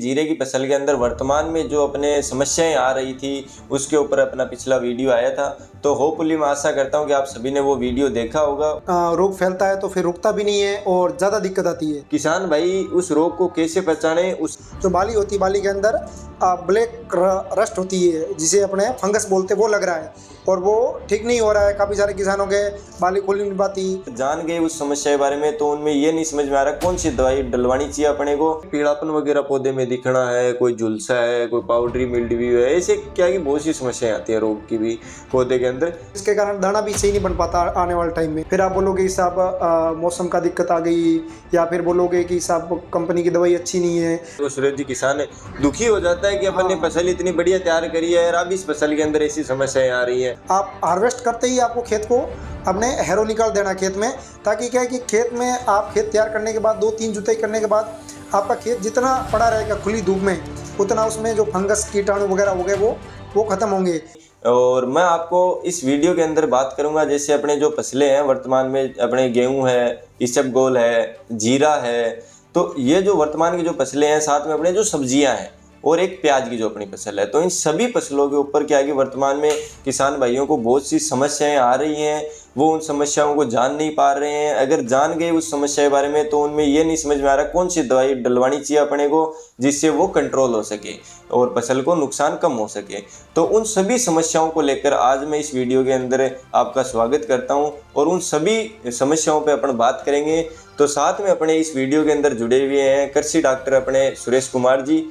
जीरे की फसल के अंदर वर्तमान में जो अपने समस्याएं आ रही थी उसके ऊपर अपना पिछला वीडियो आया था। तो होपफुली मैं आशा करता हूं कि आप सभी ने वो वीडियो देखा होगा। रोग फैलता है तो फिर रुकता भी नहीं है और ज़्यादा दिक्कत आती है। किसान भाई उस रोग को कैसे पहचाने, उस जो बाली होती है, बाली के अंदर ब्लैक रस्ट होती है जिसे अपने फंगस बोलते हैं, वो लग रहा है और वो ठीक नहीं हो रहा है। काफ़ी सारे किसानों के बाली खुल नहीं पाती। जान गए उस समस्या के बारे में तो उनमें ये नहीं समझ में आ रहा कौन सी दवाई डलवानी चाहिए अपने को। पीलापन वगैरह पौधे में दिखना है, कोई झुलसा है, कोई पाउडरी मिल्ड्यू है, ऐसे क्या की बहुत सी समस्याएं आती है रोग की भी पौधे के अंदर। इसके कारण दाना भी सही नहीं बन पाता आने वाले टाइम में। फिर आप बोलोगे कि साहब मौसम का दिक्कत आ गई, या फिर बोलोगे कि साहब कंपनी की दवाई अच्छी नहीं है। तो सूरज जी किसान दुखी हो जाता है कि अपन ने फसल इतनी बढ़िया तैयार करी है और अब इस फसल के अंदर ऐसी समस्याएं आ रही हैं। आप हार्वेस्ट करते ही आपको खेत को अपने हैरो निकाल देना खेत में, ताकि क्या है कि खेत में आप खेत तैयार करने के बाद 2-3 जुताई करने के बाद आपका खेत जितना पड़ा रहेगा खुली धूप में, उतना उसमें जो फंगस कीटाणु वगैरह हो गए वो खत्म होंगे। और मैं आपको इस वीडियो के अंदर बात करूंगा जैसे अपने जो फसलें हैं वर्तमान में, अपने गेहूं है, इसबगोल है, जीरा है, तो ये जो वर्तमान की जो फसलें हैं, साथ में अपने जो सब्जियां हैं और एक प्याज की जो अपनी फसल है, तो इन सभी फसलों के ऊपर क्या है कि वर्तमान में किसान भाइयों को बहुत सी समस्याएं आ रही हैं। वो उन समस्याओं को जान नहीं पा रहे हैं। अगर जान गए उस समस्या के बारे में तो उनमें ये नहीं समझ में आ रहा कौन सी दवाई डलवानी चाहिए अपने को जिससे वो कंट्रोल हो सके और फसल को नुकसान कम हो सके। तो उन सभी समस्याओं को लेकर आज मैं इस वीडियो के अंदर आपका स्वागत करता हूं और उन सभी समस्याओं पे अपन बात करेंगे। तो साथ में अपने इस वीडियो के अंदर जुड़े हुए हैं कृषि डॉक्टर अपने सुरेश कुमार जी,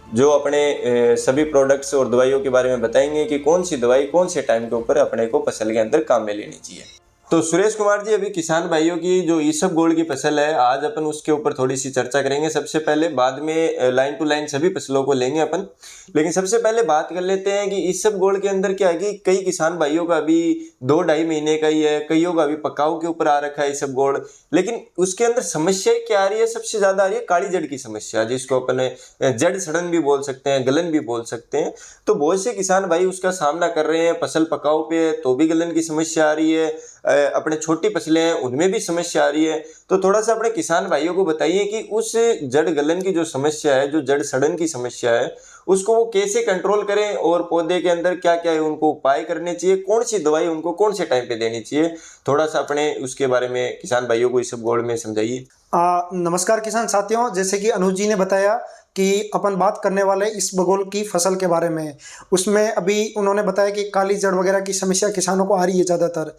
जो अपने सभी प्रोडक्ट्स और दवाइयों के बारे में बताएंगे कि कौन सी दवाई कौन से टाइम के ऊपर अपने को फसल के अंदर काम में लेनी चाहिए। तो सुरेश कुमार जी, अभी किसान भाइयों की जो इसबगोल की फसल है, आज अपन उसके ऊपर थोड़ी सी चर्चा करेंगे सबसे पहले, बाद में लाइन टू लाइन सभी फसलों को लेंगे अपन। लेकिन सबसे पहले बात कर लेते हैं कि इसबगोल के अंदर क्या है कि कई किसान भाइयों का अभी 2-2.5 महीने का ही है, कईयों का अभी पकाव के ऊपर आ रखा है इसबगोल। लेकिन उसके अंदर समस्या क्या आ रही है? सबसे ज्यादा आ रही है काली जड़ की समस्या, जिसको अपन जड़ सड़न भी बोल सकते हैं, गलन भी बोल सकते हैं। तो बहुत से किसान भाई उसका सामना कर रहे हैं। फसल पकाव पे तो भी गलन की समस्या आ रही है, अपने छोटी फसलें हैं उनमें भी समस्या आ रही है। तो थोड़ा सा अपने किसान भाइयों को बताइए कि उस जड़ गलन की जो समस्या है, जो जड़ सड़न की समस्या है, उसको वो कैसे कंट्रोल करें और पौधे के अंदर क्या क्या है उनको उपाय करने चाहिए, कौन सी दवाई उनको कौन से टाइम पे देनी चाहिए, थोड़ा सा अपने उसके बारे में किसान भाइयों को इसबगोल में समझाइए। नमस्कार किसान साथियों, जैसे कि अनुज जी ने बताया कि अपन बात करने वाले इसबगोल की फसल के बारे में। उसमें अभी उन्होंने बताया कि काली जड़ वगैरह की समस्या किसानों को आ रही है ज़्यादातर।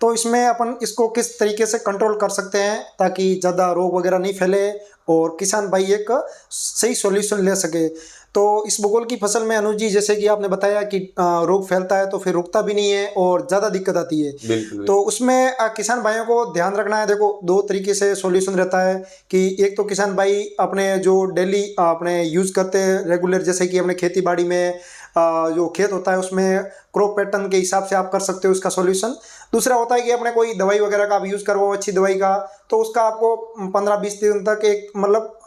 तो इसमें अपन इसको किस तरीके से कंट्रोल कर सकते हैं ताकि ज़्यादा रोग वगैरह नहीं फैले और किसान भाई एक सही सॉल्यूशन ले सके। तो इसबगोल की फसल में अनुज जी, जैसे कि आपने बताया कि रोग फैलता है तो फिर रुकता भी नहीं है और ज़्यादा दिक्कत आती है। बिल्कुल। तो उसमें किसान भाइयों को ध्यान रखना है। देखो, 2 तरीके से सॉल्यूशन रहता है कि एक तो किसान भाई अपने जो डेली अपने यूज़ करते हैं रेगुलर, जैसे कि अपने खेती बाड़ी में जो खेत होता है उसमें क्रॉप पैटर्न के हिसाब से आप कर सकते हो उसका सॉल्यूशन। दूसरा होता है कि अपने कोई दवाई वगैरह का आप यूज़ करो अच्छी दवाई का, तो उसका आपको 15-20 दिन तक एक मतलब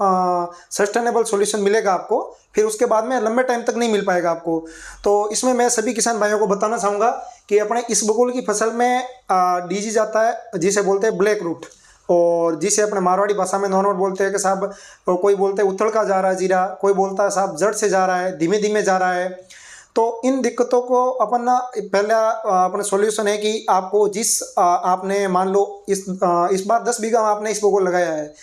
सस्टेनेबल सॉल्यूशन मिलेगा आपको। फिर उसके बाद में लंबे टाइम तक नहीं मिल पाएगा आपको। तो इसमें मैं सभी किसान भाइयों को बताना चाहूँगा कि अपने इसबगोल की फसल में डिजीज आता है जिसे बोलते हैं ब्लैक रूट, और जिसे अपने मारवाड़ी भाषा में नॉर्मल बोलते हैं कि साहब, कोई बोलते हैं उथल का जा रहा है जीरा, कोई बोलता है साहब जड़ से जा रहा है, धीमे धीमे जा रहा है। तो इन दिक्कतों को अपन ना पहला अपना सॉल्यूशन है कि आपको आपने मान लो इस बार 10 बीघा आपने इसबगोल लगाया है,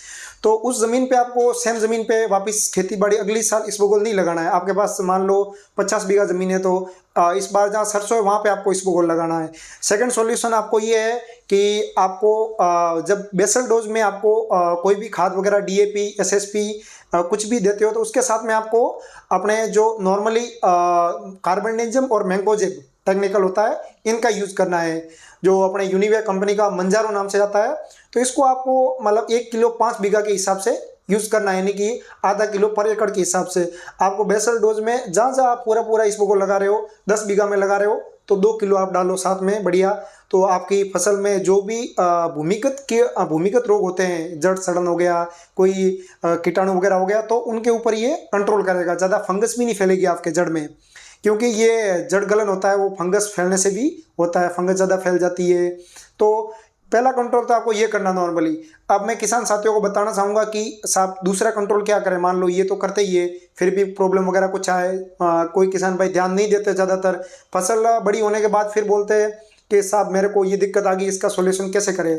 तो उस ज़मीन पे आपको सेम ज़मीन पे वापस खेती बाड़ी अगली साल इसबगोल नहीं लगाना है। आपके पास मान लो 50 बीघा ज़मीन है, तो इस बार जहाँ सरसों है वहाँ पे आपको इसबगोल लगाना है। सेकंड सॉल्यूशन आपको ये है कि आपको जब बेसल डोज में आपको कोई भी खाद वगैरह DAP, SSP कुछ भी देते हो, तो उसके साथ में आपको अपने जो नॉर्मली कार्बेंडेजियम और मैंगोजेब टेक्निकल होता है, इनका यूज़ करना है, जो अपने यूनिवे कंपनी का मंजारो नाम से आता है। तो इसको आपको मतलब 1 किलो 5 बीघा के हिसाब से यूज़ करना है, यानी कि आधा किलो पर एकड़ के हिसाब से। आपको बेसल डोज में जहाँ जहाँ आप पूरा इसको लगा रहे हो, 10 बीघा में लगा रहे हो, तो 2 किलो आप डालो साथ में, बढ़िया। तो आपकी फसल में जो भी भूमिगत रोग होते हैं, जड़ सड़न हो गया, कोई कीटाणु वगैरह हो गया, तो उनके ऊपर ये कंट्रोल करेगा। ज़्यादा फंगस भी नहीं फैलेगी आपके जड़ में, क्योंकि ये जड़ गलन होता है वो फंगस फैलने से भी होता है, फंगस ज़्यादा फैल जाती है। तो पहला कंट्रोल तो आपको ये करना नॉर्मली। अब मैं किसान साथियों को बताना चाहूँगा कि साहब दूसरा कंट्रोल क्या करें। मान लो ये तो करते ही है, फिर भी प्रॉब्लम वगैरह कुछ आए, कोई किसान भाई ध्यान नहीं देते, ज़्यादातर फसल बड़ी होने के बाद फिर बोलते हैं कि साहब मेरे को ये दिक्कत आ गई, इसका सॉल्यूशन कैसे करें।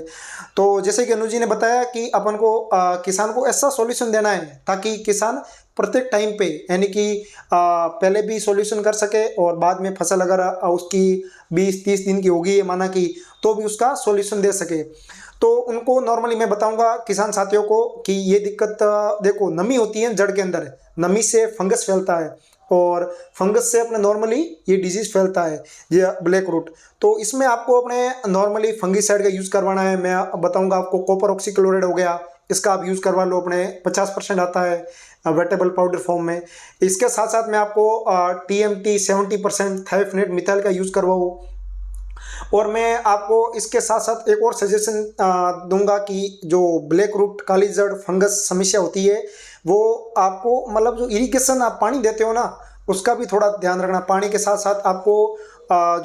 तो जैसे कि अनुज जी ने बताया कि अपन को किसान को ऐसा सॉल्यूशन देना है ताकि किसान प्रत्येक टाइम पे, यानी कि पहले भी सॉल्यूशन कर सके और बाद में फसल अगर उसकी 20-30 दिन की होगी माना कि, तो भी उसका सॉल्यूशन दे सके। तो उनको नॉर्मली मैं बताऊंगा किसान साथियों को कि ये दिक्कत देखो, नमी होती है जड़ के अंदर, नमी से फंगस फैलता है और फंगस से अपने नॉर्मली ये डिजीज फैलता है, ये ब्लैक रूट। तो इसमें आपको अपने नॉर्मली फंगिसाइड का यूज़ करवाना है। मैं बताऊंगा आपको, कॉपर ऑक्सीक्लोराइड हो गया, इसका आप यूज़ करवा लो, अपने 50% आता है वेटेबल पाउडर फॉर्म में। इसके साथ साथ मैं आपको TMT 70% थायोफिनेट मिथाइल का यूज़ करवाऊँ। और मैं आपको इसके साथ साथ एक और सजेशन दूंगा कि जो ब्लैक रूट काली जड़ फंगस समस्या होती है, वो आपको मतलब जो इरिगेशन आप पानी देते हो ना, उसका भी थोड़ा ध्यान रखना। पानी के साथ साथ आपको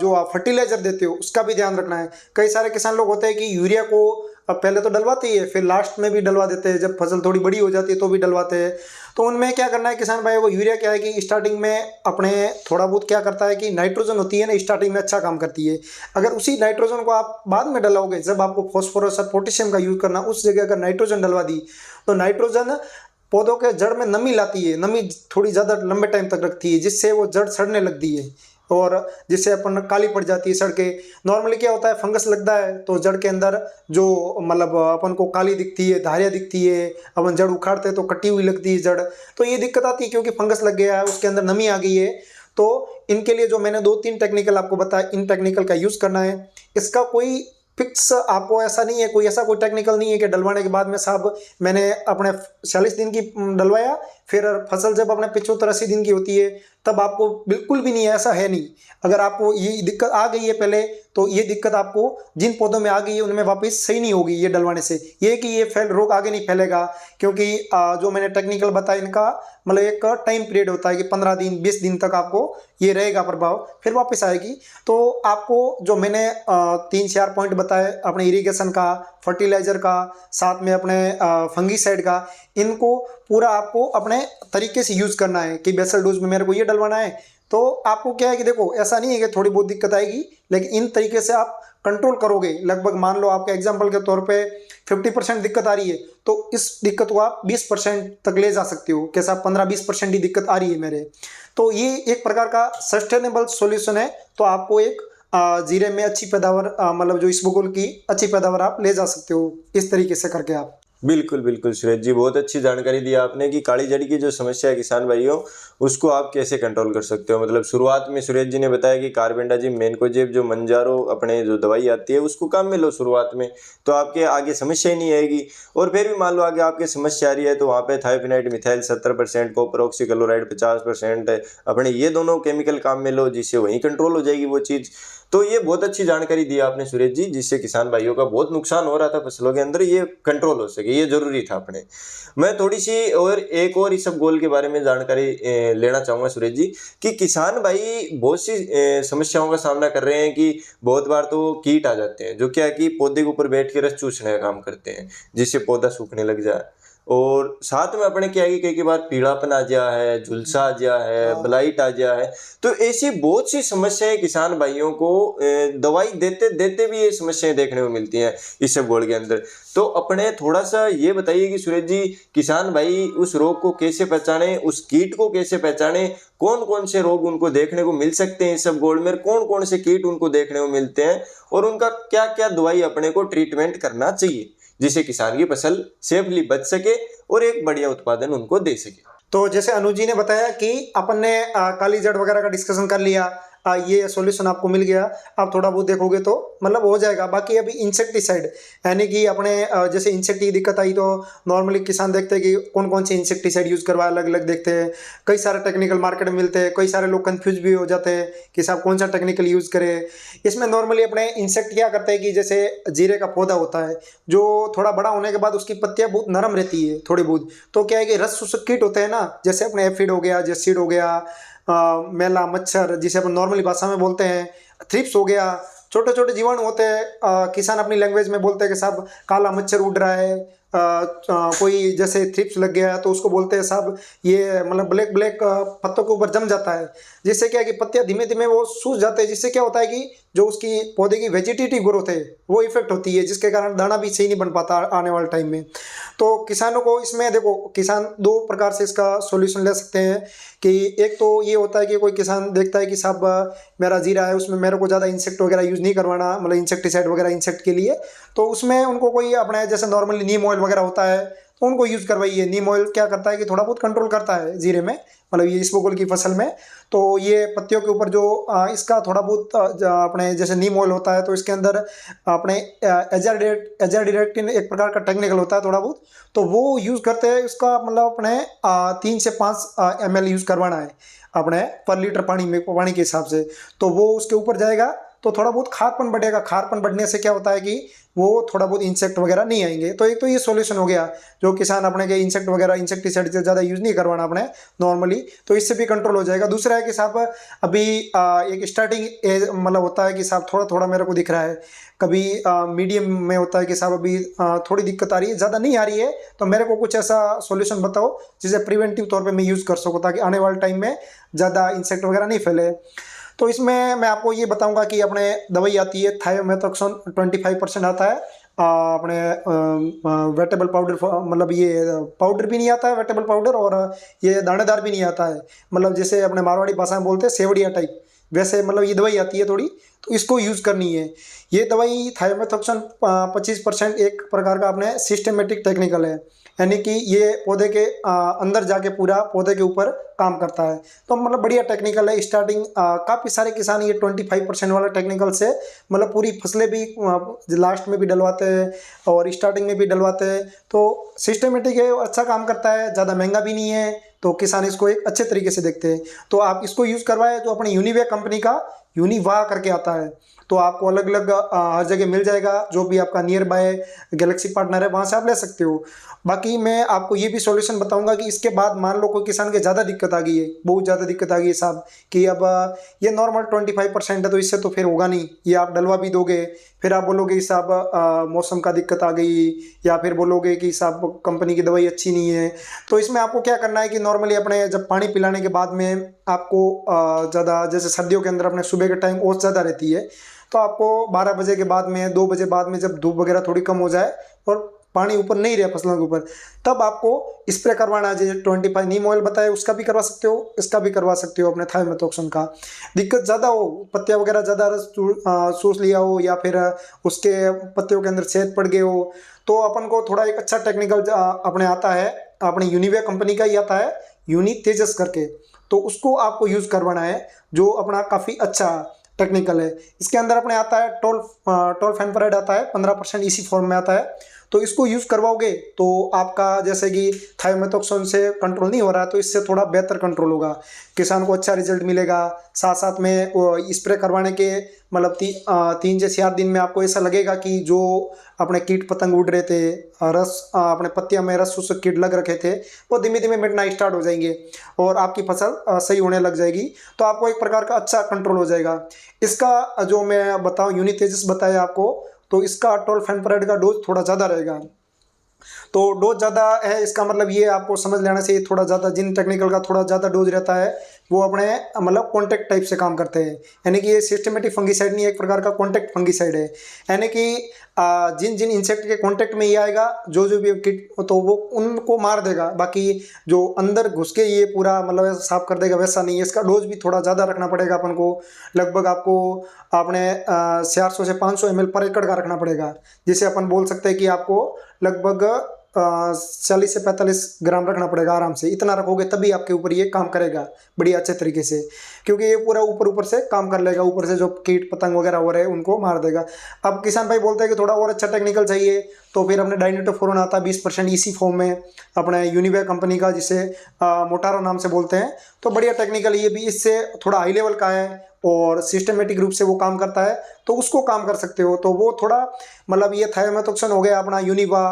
जो आप फर्टिलाइजर देते हो उसका भी ध्यान रखना है। कई सारे किसान लोग होते हैं कि यूरिया को पहले तो डलवाते ही है, फिर लास्ट में भी डलवा देते हैं, जब फसल थोड़ी बड़ी हो जाती है तो भी डलवाते हैं। तो उनमें क्या करना है किसान भाई को, यूरिया क्या है कि स्टार्टिंग में अपने थोड़ा बहुत क्या करता है कि नाइट्रोजन होती है ना, स्टार्टिंग में अच्छा काम करती है। अगर उसी नाइट्रोजन को आप बाद में डलाओगे, जब आपको फॉस्फोरस और पोटेशियम का यूज करना, उस जगह अगर नाइट्रोजन डलवा दी, तो नाइट्रोजन पौधों के जड़ में नमी लाती है, नमी थोड़ी ज़्यादा लंबे टाइम तक रखती है, जिससे वो जड़ सड़ने लगती है और जिससे अपन काली पड़ जाती है सड़कें। नॉर्मली क्या होता है, फंगस लगता है तो जड़ के अंदर जो मतलब अपन को काली दिखती है, धारियाँ दिखती है, अपन जड़ उखाड़ते हैं तो कटी हुई लगती है जड़। तो ये दिक्कत आती है क्योंकि फंगस लग गया है, उसके अंदर नमी आ गई है। तो इनके लिए जो मैंने 2-3 टेक्निकल आपको बताया, इन टेक्निकल का यूज़ करना है। इसका कोई फिक्स आपको ऐसा नहीं है, कोई ऐसा कोई टेक्निकल नहीं है कि डलवाने के बाद में साहब मैंने अपने 40 दिन की डलवाया, फिर फसल जब अपने 75-80 दिन की होती है तब आपको, बिल्कुल भी नहीं है, ऐसा है नहीं। अगर आपको ये दिक्कत आ गई है पहले, तो ये दिक्कत आपको जिन पौधों में आ गई है उनमें वापस सही नहीं होगी ये डलवाने से। ये कि ये रोग आगे नहीं फैलेगा, क्योंकि जो मैंने टेक्निकल बताया इनका मतलब एक टाइम पीरियड होता है कि 15 दिन 20 दिन तक आपको ये रहेगा प्रभाव, फिर वापस आएगी। तो आपको जो मैंने 3-4 पॉइंट बताए, अपने इरिगेशन का, फर्टिलाइजर का, साथ में अपने फंगीसाइड का, इनको पूरा आपको अपने तरीके से यूज़ करना है कि बेसल डोज में मेरे को ये डलवाना है। तो आपको क्या है कि देखो, ऐसा नहीं है कि थोड़ी बहुत दिक्कत आएगी, लेकिन इन तरीके से आप कंट्रोल करोगे। लगभग मान लो आपके एग्जांपल के तौर पे 50% दिक्कत आ रही है, तो इस दिक्कत को आप 20% तक ले जा सकते हो। कैसा, 15-20% ही दिक्कत आ रही है मेरे, तो ये एक प्रकार का सस्टेनेबल सॉल्यूशन है। तो आपको एक जीरे में अच्छी पैदावार, मतलब जो इसबगोल की अच्छी पैदावार आप ले जा सकते हो इस तरीके से करके आप। बिल्कुल बिल्कुल सुरेश जी, बहुत अच्छी जानकारी दी आपने कि काली जड़ी की जो समस्या है किसान भाइयों, उसको आप कैसे कंट्रोल कर सकते हो। मतलब शुरुआत में सुरेश जी ने बताया कि कार्बेंडाजिम, मैनकोजेब, जो मंजारो अपने जो दवाई आती है उसको काम में लो शुरुआत में, तो आपके आगे समस्या ही नहीं आएगी। और फिर भी मान लो आगे आपके समस्या आ रही है, तो वहाँ पे थायोफिनाइट मिथाइल 70%, कॉपर ऑक्सीक्लोराइड 50%, अपने ये दोनों केमिकल काम में लो, जिससे वहीं कंट्रोल हो जाएगी वो चीज़। तो ये बहुत अच्छी जानकारी दी आपने सुरेश जी, जिससे किसान भाइयों का बहुत नुकसान हो रहा था फसलों के अंदर, ये कंट्रोल हो सके, ये जरूरी था अपने। मैं थोड़ी सी और एक और इसबगोल के बारे में जानकारी लेना चाहूँगा सुरेश जी, कि किसान भाई बहुत सी समस्याओं का सामना कर रहे हैं कि बहुत बार तो कीट आ जाते हैं, जो क्या है कि पौधे के ऊपर बैठ के रस चूसने का काम करते हैं, जिससे पौधा सूखने लग जाए। और साथ में अपने क्या है कि कई बार पीलापन आ गया है, झुलसा आ गया है, ब्लाइट आ गया है। तो ऐसी बहुत सी समस्याएं किसान भाइयों को दवाई देते देते भी ये समस्याएं देखने को मिलती हैं इसबगोल के अंदर। तो अपने थोड़ा सा ये बताइए कि सुरेश जी, किसान भाई उस रोग को कैसे पहचाने, उस कीट को कैसे पहचाने, कौन कौन से रोग उनको देखने को मिल सकते हैं इसबगोल में, कौन कौन से कीट उनको देखने को मिलते हैं, और उनका क्या क्या दवाई अपने को ट्रीटमेंट करना चाहिए, जिससे किसान की फसल सेफली बच सके और एक बढ़िया उत्पादन उनको दे सके। तो जैसे अनुज जी ने बताया कि अपन ने काली जड़ वगैरह का डिस्कशन कर लिया, ये सॉल्यूशन आपको मिल गया, आप थोड़ा बहुत देखोगे तो मतलब हो जाएगा। बाकी अभी इंसेक्टिसाइड, यानी कि अपने जैसे इंसेक्ट की दिक्कत आई तो नॉर्मली किसान देखते हैं कि कौन कौन से इंसेक्टिसाइड यूज़ करवा, अलग अलग देखते हैं। कई सारे टेक्निकल मार्केट में मिलते हैं, कई सारे लोग कंफ्यूज भी हो जाते हैं कि साहब कौन सा टेक्निकल यूज़ करें। इसमें नॉर्मली अपने इंसेक्ट क्या करते हैं कि जैसे जीरे का पौधा होता है, जो थोड़ा बड़ा होने के बाद उसकी पत्तियाँ बहुत नरम रहती है थोड़ी बहुत, तो क्या है कि रस चूसक कीट होते हैं ना, जैसे अपने एफिड हो गया, जेसीड हो गया, मेला मच्छर जिसे अपन नॉर्मली भाषा में बोलते हैं, थ्रिप्स हो गया, छोटे छोटे जीवाणु होते हैं, किसान अपनी लैंग्वेज में बोलते हैं कि साहब काला मच्छर उड़ रहा है, कोई जैसे थ्रिप्स लग गया तो उसको बोलते हैं साहब ये मतलब ब्लैक ब्लैक पत्तों के ऊपर जम जाता है, जिससे क्या है कि पत्तियां धीमे धीमे वो सूख जाते हैं, जिससे क्या होता है कि जो उसकी पौधे की वेजिटेटिव ग्रोथ है वो इफेक्ट होती है, जिसके कारण दाना भी सही नहीं बन पाता आने वाले टाइम में। तो किसानों को इसमें देखो, किसान दो प्रकार से इसका सॉल्यूशन ले सकते हैं कि एक तो ये होता है कि कोई किसान देखता है कि साहब मेरा जीरा है उसमें मेरे को ज़्यादा इंसेक्ट वगैरह यूज़ नहीं करवाना, मतलब इंसेक्टिसाइड वगैरह इंसेक्ट के लिए, तो उसमें उनको कोई अपने जैसे नॉर्मली नीम ऑयल वगैरह होता है तो उनको यूज़ करवाइए। नीम ऑयल क्या करता है कि थोड़ा बहुत कंट्रोल करता है जीरे में, मतलब ये इसबगोल की फसल में। तो ये पत्तियों के ऊपर जो इसका थोड़ा बहुत अपने जैसे नीम ऑयल होता है तो इसके अंदर अपने एजाडिरेक्टिन एक प्रकार का टेक्निकल होता है थोड़ा बहुत, तो वो यूज़ करते हैं। इसका मतलब अपने 3 से 5 ml यूज़ करवाना है अपने पर लीटर पानी में, पानी के हिसाब से, तो वो उसके ऊपर जाएगा तो थोड़ा बहुत खारपन बढ़ेगा। खारपन बढ़ने से क्या होता है कि वो थोड़ा बहुत इंसेक्ट वगैरह नहीं आएंगे। तो एक तो ये सॉल्यूशन हो गया जो किसान अपने के इंसेक्ट वगैरह इंसेक्टिसाइड से ज़्यादा यूज़ नहीं करवाना अपने नॉर्मली, तो इससे भी कंट्रोल हो जाएगा। दूसरा है कि साहब अभी एक स्टार्टिंग एज मतलब होता है कि साहब थोड़ा थोड़ा मेरे को दिख रहा है, कभी मीडियम में होता है कि साहब अभी थोड़ी दिक्कत आ रही है, ज़्यादा नहीं आ रही है, तो मेरे को कुछ ऐसा सॉल्यूशन बताओ जिसे प्रिवेंटिव तौर पे मैं यूज़ कर सकूँ ताकि आने वाले टाइम में ज़्यादा इंसेक्ट वगैरह नहीं फैले। तो इसमें मैं आपको ये बताऊंगा कि अपने दवाई आती है थायोमेथोक्सोन 25% आता है, अपने वेटेबल पाउडर, मतलब ये पाउडर भी नहीं आता है वेटेबल पाउडर, और ये दानेदार भी नहीं आता है, मतलब जैसे अपने मारवाड़ी भाषा में बोलते हैं सेवड़िया टाइप, वैसे मतलब ये दवाई आती है थोड़ी, तो इसको यूज़ करनी है। ये दवाई थायोमेथोक्सोन 25% एक प्रकार का अपने सिस्टमेटिक टेक्निकल है, यानी कि ये पौधे के अंदर जाके पूरा पौधे के ऊपर काम करता है। तो मतलब बढ़िया टेक्निकल है। स्टार्टिंग काफ़ी सारे किसान ये 25% वाला टेक्निकल से मतलब पूरी फसलें भी लास्ट में भी डलवाते हैं और स्टार्टिंग में भी डलवाते हैं। तो सिस्टमेटिक है, अच्छा काम करता है, ज़्यादा महंगा भी नहीं है, तो किसान इसको एक अच्छे तरीके से देखते हैं। तो आप इसको यूज़ करवाए जो अपनी यूनिवे कंपनी का यूनिवा करके आता है, तो आपको अलग अलग हर जगह मिल जाएगा, जो भी आपका नियर बाय गैलेक्सी पार्टनर है वहाँ से आप ले सकते हो। बाकी मैं आपको ये भी सॉल्यूशन बताऊंगा कि इसके बाद मान लो कोई किसान के ज़्यादा दिक्कत आ गई है, बहुत ज़्यादा दिक्कत आ गई है साहब कि अब ये नॉर्मल 25% है तो इससे तो फिर होगा नहीं, ये आप डलवा भी दोगे, फिर आप बोलोगे कि साहब मौसम का दिक्कत आ गई, या फिर बोलोगे कि साहब कंपनी की दवाई अच्छी नहीं है। तो इसमें आपको क्या करना है कि नॉर्मली अपने जब पानी पिलाने के बाद में आपको ज़्यादा, जैसे सर्दियों के अंदर अपने सुबह के टाइम ओस ज़्यादा रहती है, तो आपको 12 बजे के बाद में 2 बजे बाद में जब धूप वगैरह थोड़ी कम हो जाए और पानी ऊपर नहीं रहे फसलों के ऊपर, तब आपको स्प्रे करवाना है। जैसे 25 नीम ऑयल बताया उसका भी करवा सकते हो, इसका भी करवा सकते हो अपने थायोमेथोक्सोन का। दिक्कत ज़्यादा हो, पत्तियाँ वगैरह ज़्यादा रस सूस लिया हो, या फिर उसके पत्तियों के अंदर छेद पड़ गए हो, तो अपन को थोड़ा एक अच्छा टेक्निकल अपने आता है, अपने यूनिवे कंपनी का ही आता है यूनि तेजस करके, तो उसको आपको यूज़ करवाना है, जो अपना काफ़ी अच्छा टेक्निकल है। इसके अंदर अपने आता है टोल्फेनपराइड आता है 15% इसी फॉर्म में आता है, तो इसको यूज़ करवाओगे तो आपका जैसे कि थायोमेथोक्सोन से कंट्रोल नहीं हो रहा है तो इससे थोड़ा बेहतर कंट्रोल होगा, किसान को अच्छा रिजल्ट मिलेगा। साथ साथ में स्प्रे करवाने के मतलब 3 से 4 दिन में आपको ऐसा लगेगा कि जो अपने कीट पतंग उड़ रहे थे, रस अपने पत्तियों में रस सूसक कीट लग रखे थे, वो धीमे धीमे मिटना स्टार्ट हो जाएंगे और आपकी फसल सही होने लग जाएगी, तो आपको एक प्रकार का अच्छा कंट्रोल हो जाएगा। इसका जो मैं बताऊँ यूनि तेजस बताया आपको, तो इसका टोल्फेनपराइड का डोज थोड़ा ज़्यादा रहेगा। तो डोज ज़्यादा है इसका मतलब ये आपको समझ लेना चाहिए, थोड़ा ज़्यादा जिन टेक्निकल का थोड़ा ज़्यादा डोज रहता है वो अपने मतलब कॉन्टैक्ट टाइप से काम करते हैं, यानी कि ये सिस्टमेटिक फंगीसाइड नहीं, एक प्रकार का कॉन्टैक्ट फंगीसाइड है, यानी कि जिन जिन इंसेक्ट के कॉन्टैक्ट में ये आएगा जो जो भी कीट तो वो उनको मार देगा, बाकी जो अंदर घुस के ये पूरा मतलब ऐसा साफ कर देगा वैसा नहीं है। इसका डोज भी थोड़ा ज़्यादा रखना पड़ेगा अपन को, लगभग आपको अपने 400 से 500 ml पर एकड़ का रखना पड़ेगा, जिसे अपन बोल सकते हैं कि आपको लगभग 40 से 45 ग्राम रखना पड़ेगा आराम से। इतना रखोगे तभी आपके ऊपर ये काम करेगा बड़ी अच्छे तरीके से, क्योंकि ये पूरा ऊपर से काम कर लेगा, ऊपर से जो कीट पतंग वगैरह हो रहे हैं उनको मार देगा। अब किसान भाई बोलते हैं कि थोड़ा और अच्छा टेक्निकल चाहिए, तो फिर अपने डाइनिटोफोरन आता है 20% इसी फॉर्म में अपने यूनिवे कंपनी का, जिसे मोटारो नाम से बोलते हैं, तो बढ़िया टेक्निकल ये भी इससे थोड़ा हाई लेवल का है और सिस्टमेटिक रूप से वो काम करता है, तो उसको काम कर सकते हो। तो वो थोड़ा मतलब ये थायोमेथोक्सोन हो गया अपना यूनिवा,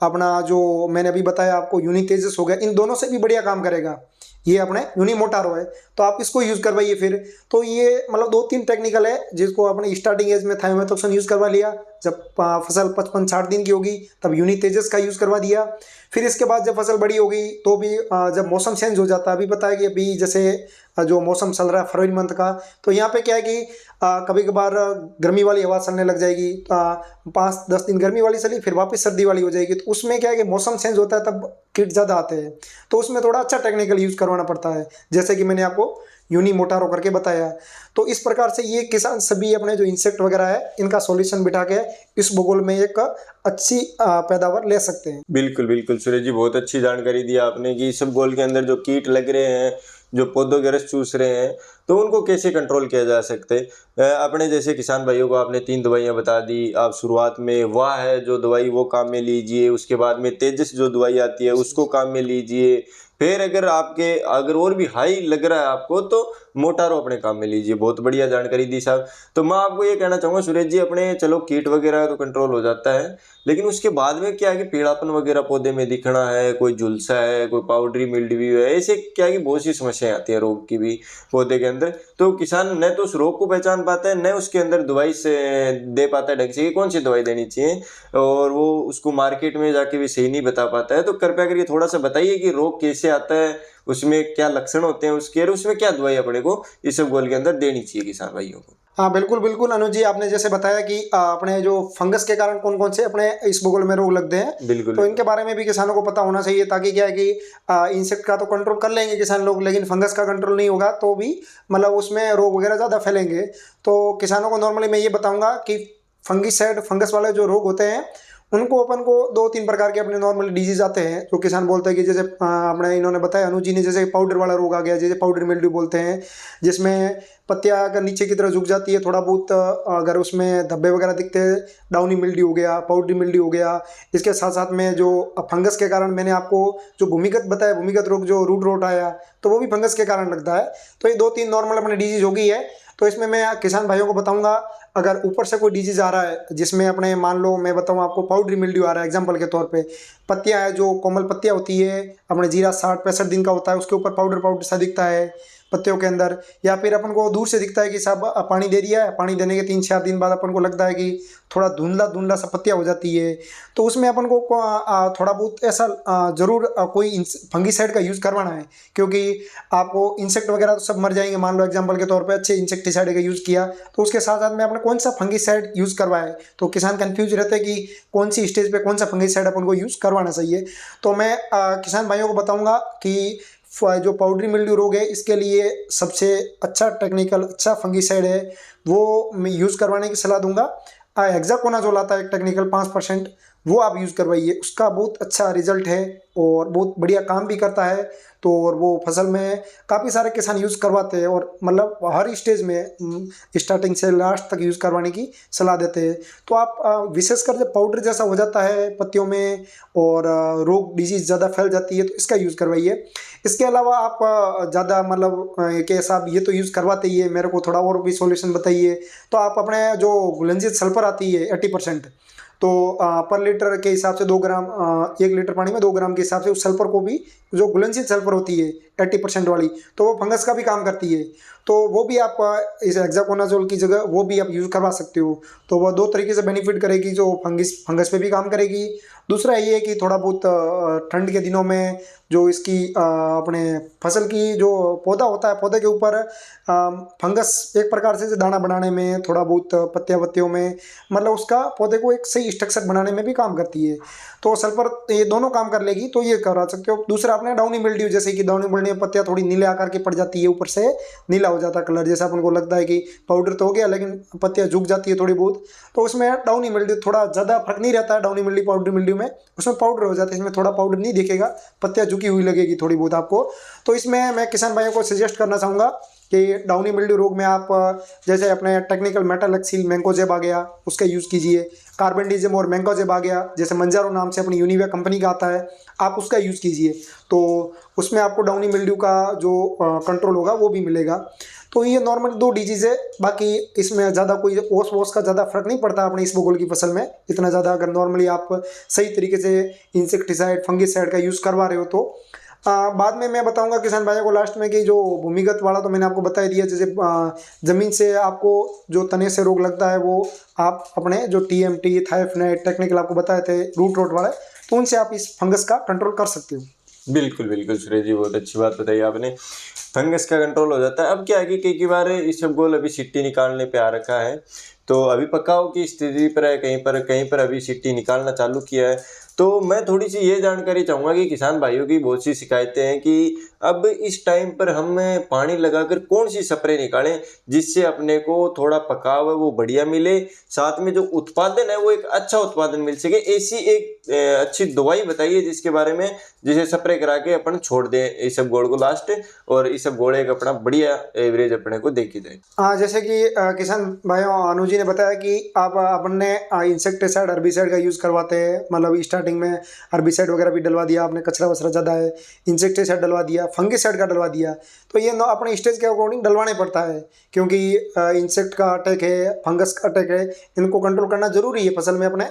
अपना जो मैंने अभी बताया आपको यूनि तेजस हो गया, इन दोनों से भी बढ़िया काम करेगा। ये अपने यूनिमोटारो है, तो आप इसको यूज़ करवाइए फिर। तो ये मतलब 2-3 टेक्निकल है जिसको आपने स्टार्टिंग एज में थायोमेथोक्सन यूज़ करवा लिया, जब फसल 55-60 दिन की होगी तब यूनि तेजस का यूज़ करवा दिया। फिर इसके बाद जब फसल बड़ी हो गई तो भी जब मौसम चेंज हो जाता है, अभी पता है कि अभी जैसे जो मौसम चल रहा है फरवरी मंथ का, तो यहाँ पे क्या है कि कभी कभार गर्मी वाली हवा चलने लग जाएगी, 5-10 दिन गर्मी वाली चली फिर वापस सर्दी वाली हो जाएगी, तो उसमें क्या है कि मौसम चेंज होता है तब कीट ज़्यादा आते हैं, तो उसमें थोड़ा अच्छा टेक्निकल यूज़ करवाना पड़ता है, जैसे कि मैंने आपको यूनिमोटारो करके बताया। तो इस प्रकार से ये किसान सभी अपने जो इंसेक्ट वगैरह है इनका सॉल्यूशन बिठा के इस भूगोल में एक अच्छी पैदावार ले सकते हैं। बिल्कुल बिल्कुल सूरज जी, बहुत अच्छी जानकारी दी आपने कि इसबगोल के अंदर जो कीट लग रहे हैं, जो पौधों के रस चूस रहे हैं, तो उनको कैसे कंट्रोल किया जा सकते है। अपने जैसे किसान भाइयों को आपने 3 दवाइयाँ बता दी। आप शुरुआत में वाह है जो दवाई वो काम में लीजिए, उसके बाद में तेजस जो दवाई आती है उसको काम में लीजिए, फिर अगर और भी हाई लग रहा है आपको तो मोटारो अपने काम में लीजिए। बहुत बढ़िया जानकारी दी साहब। तो मैं आपको ये कहना चाहूँगा सुरेश जी, अपने चलो कीट वगैरह तो कंट्रोल हो जाता है, लेकिन उसके बाद में क्या है कि पीलापन वगैरह पौधे में दिखना है, कोई झुलसा है, कोई पाउडरी मिल्ड्यू है, ऐसे क्या है कि बहुत सी समस्याएं आती है रोग की भी पौधे के अंदर। तो किसान न तो उस रोग को पहचान पाता है, न उसके अंदर दवाई से दे पाता है ढंग से कि कौन सी दवाई देनी चाहिए, और वो उसको मार्केट में जाके भी सही नहीं बता पाता है। तो कृपया करके थोड़ा सा बताइए कि रोग कैसे आता है, उसमें क्या लक्षण होते हैं उसके, और उसमें क्या दवाई अपने को इसबगोल के अंदर देनी चाहिए किसान भाइयों को। हाँ बिल्कुल बिल्कुल अनुज जी, आपने जैसे बताया कि अपने जो फंगस के कारण कौन कौन से अपने इसबगोल में रोग लगते हैं, बिल्कुल तो इनके बारे में भी किसानों को पता होना चाहिए, ताकि क्या है कि इंसेक्ट का तो कंट्रोल कर लेंगे किसान लोग, लेकिन फंगस का कंट्रोल नहीं होगा तो भी मतलब उसमें रोग वगैरह ज़्यादा फैलेंगे। तो किसानों को नॉर्मली मैं ये बताऊँगा कि फंगिसाइड फंगस वाले जो रोग होते हैं उनको अपन को 2-3 प्रकार के अपने नॉर्मल डिजीज आते हैं, जो किसान बोलते हैं कि जैसे अपने इन्होंने बताया अनुज जी ने, जैसे पाउडर वाला रोग आ गया, जैसे पाउडर मिल्ड्यू बोलते हैं, जिसमें पत्तियां अगर नीचे की तरफ झुक जाती है थोड़ा बहुत, अगर उसमें धब्बे वगैरह दिखते हैं, डाउनी मिल्ड्यू हो गया, पाउडरी मिल्ड्यू हो गया। इसके साथ साथ में जो फंगस के कारण मैंने आपको जो भूमिगत बताया, भूमिगत रोग जो रूट रोट आया, तो वो भी फंगस के कारण लगता है। तो ये 2-3 नॉर्मल अपने डिजीज हो गई है। तो इसमें मैं किसान भाइयों को बताऊंगा, अगर ऊपर से कोई डिजीज आ रहा है जिसमें अपने मान लो मैं बताऊं आपको पाउडरी मिल्ड्यू आ रहा है एग्जांपल के तौर पे, पत्तियां है जो कोमल पत्तियां होती है, अपने जीरा 60-65 दिन का होता है, उसके ऊपर पाउडर पाउडर सा दिखता है पत्तियों के अंदर, या फिर अपन को दूर से दिखता है कि साहब पानी दे दिया है, पानी देने के 3-4 दिन बाद अपन को लगता है कि थोड़ा धुंधला धुंधला सा पत्तियां हो जाती है, तो उसमें अपन को थोड़ा बहुत ऐसा जरूर कोई फंगीसाइड का यूज़ करवाना है, क्योंकि आपको इंसेक्ट वगैरह तो सब मर जाएंगे। मान लो एग्जांपल के तौर पे अच्छे इंसेक्टिसाइड का यूज़ किया, तो उसके साथ साथ में आपने कौन सा फंगीसाइड यूज़ करवाया, तो किसान कंफ्यूज रहते हैं कि कौन सी स्टेज पे कौन सा फंगीसाइड अपन को यूज़ करवाना चाहिए। तो मैं किसान भाइयों को बताऊंगा कि जो पाउडरी मिल्ड्यू रोग है इसके लिए सबसे अच्छा टेक्निकल अच्छा फंगीसाइड है वो मैं यूज़ करवाने की सलाह दूंगा। हेक्साकोनाजोल आता है एक टेक्निकल 5%, वो आप यूज़ करवाइए, उसका बहुत अच्छा रिजल्ट है और बहुत बढ़िया काम भी करता है। तो और वो फसल में काफ़ी सारे किसान यूज़ करवाते हैं, और मतलब हर स्टेज में स्टार्टिंग से लास्ट तक यूज़ करवाने की सलाह देते हैं। तो आप विशेषकर जब पाउडर जैसा हो जाता है पत्तियों में और रोग डिजीज़ ज़्यादा फैल जाती है तो इसका यूज़ करवाइए। इसके अलावा आप ज़्यादा मतलब कि साहब ये तो यूज़ करवाते ही है, मेरे को थोड़ा और भी सॉल्यूशन बताइए, तो आप अपने जो घुलनशील सल्फर आती है 80%, तो पर लीटर के हिसाब से 2 ग्राम 1 लीटर पानी में 2 ग्राम के हिसाब से उस सल्फर को भी, जो घुलनशील सल्फर होती है 80% वाली, तो वो फंगस का भी काम करती है, तो वो भी आप इस हेक्साकोनाजोल की जगह वो भी आप यूज़ करवा सकते हो। तो वह 2 तरीके से बेनिफिट करेगी, जो फंगस पे भी काम करेगी। दूसरा ये है कि थोड़ा बहुत ठंड के दिनों में जो इसकी अपने फसल की जो पौधा होता है, पौधे के ऊपर फंगस एक प्रकार से दाना बनाने में, थोड़ा बहुत पत्तियों में, मतलब उसका पौधे को एक सही स्ट्रक्चर बनाने में भी काम करती है। तो सल्फर ये दोनों काम कर लेगी, तो ये करा सकते हो। दूसरा अपने डाउनी मिल्ड्यू, जैसे कि डाउनी मिल्ड्यू में पत्तियां थोड़ी नीले आकार की पड़ जाती है, ऊपर से नीला हो जाता है कलर, जैसा अपन को लगता है कि पाउडर तो हो गया लेकिन पत्तियां झुक जाती है थोड़ी बहुत, तो उसमें डाउनी मिल्ड्यू थोड़ा ज़्यादा फर्क नहीं रहता है। डाउनी मिल्ड्यू पाउडर मिल्ड्यू में उसमें पाउडर हो जाता है, इसमें थोड़ा पाउडर नहीं दिखेगा, पत्तियां झुकी हुई लगेगी थोड़ी बहुत आपको। तो इसमें मैं किसान भाइयों को सजेस्ट करना चाहूँगा कि डाउनी मिल्ड्यू रोग में आप जैसे अपने टेक्निकल मेटालक्सील मैंकोजेब आ गया, उसका यूज़ कीजिए। कार्बेंडिजिम और मैंकोजेब आ गया, जैसे मंजारो नाम से अपनी यूनिविया कंपनी का आता है, आप उसका यूज़ कीजिए, तो उसमें आपको डाउनी मिल्ड्यू का जो कंट्रोल होगा वो भी मिलेगा। तो ये नॉर्मल 2 डिजीज़ है, बाकी इसमें ज़्यादा कोई ओस वोस का ज़्यादा फर्क नहीं पड़ता अपने इसबगोल की फसल में इतना ज़्यादा, अगर नॉर्मली आप सही तरीके से इंसेक्टिसाइड फंगिसाइड का यूज़ करवा रहे हो तो। बाद में मैं बताऊंगा किसान भाइयों को लास्ट में कि जो भूमिगत वाला तो मैंने आपको बता ही दिया। जैसे ज़मीन से आपको जो तने से रोग लगता है वो आप अपने जो TMT, थाइफनेट टेक्निकल आपको बताए थे रूट रोट वाले, तो उनसे आप इस फंगस का कंट्रोल कर सकते हो। बिल्कुल बिल्कुल सुरेश जी, बहुत अच्छी बात बताई आपने। फंगस का कंट्रोल हो जाता है। अब क्या है कि कई बार इसबगोल अभी सिट्टी निकालने पे आ रखा है, तो अभी पकाव की स्थिति पर है, कहीं पर अभी सिट्टी निकालना चालू किया है। तो मैं थोड़ी सी ये जानकारी चाहूँगा कि किसान भाइयों की बहुत सी शिकायतें हैं कि अब इस टाइम पर हम पानी लगाकर कौन सी स्प्रे निकालें जिससे अपने को थोड़ा पकाव है वो बढ़िया मिले, साथ में जो उत्पादन है वो एक अच्छा उत्पादन मिल सके। ऐसी एक अच्छी दवाई बताइए जिसके बारे में जिसे स्प्रे करा के अपन छोड़ दें इसबगोल को लास्ट, और इसबगोल एक अपना बढ़िया एवरेज अपने को देखी जाए। हाँ, जैसे कि किसान भाइयों अनुज जी ने बताया कि आप अपन ने इंसेक्टिसाइड हर्बिसाइड का यूज़ करवाते हैं, मतलब स्टार्टिंग में हर्बिसाइड वगैरह भी डलवा दिया आपने, कचरा वचरा ज़्यादा है, इंसेक्टिसाइड डलवा दिया, फंगिसाइड का डलवा दिया। तो ये अपने स्टेज के अकॉर्डिंग डलवाने पड़ता है, क्योंकि इंसेक्ट का अटैक है, फंगस का अटैक है, इनको कंट्रोल करना जरूरी है फसल में अपने,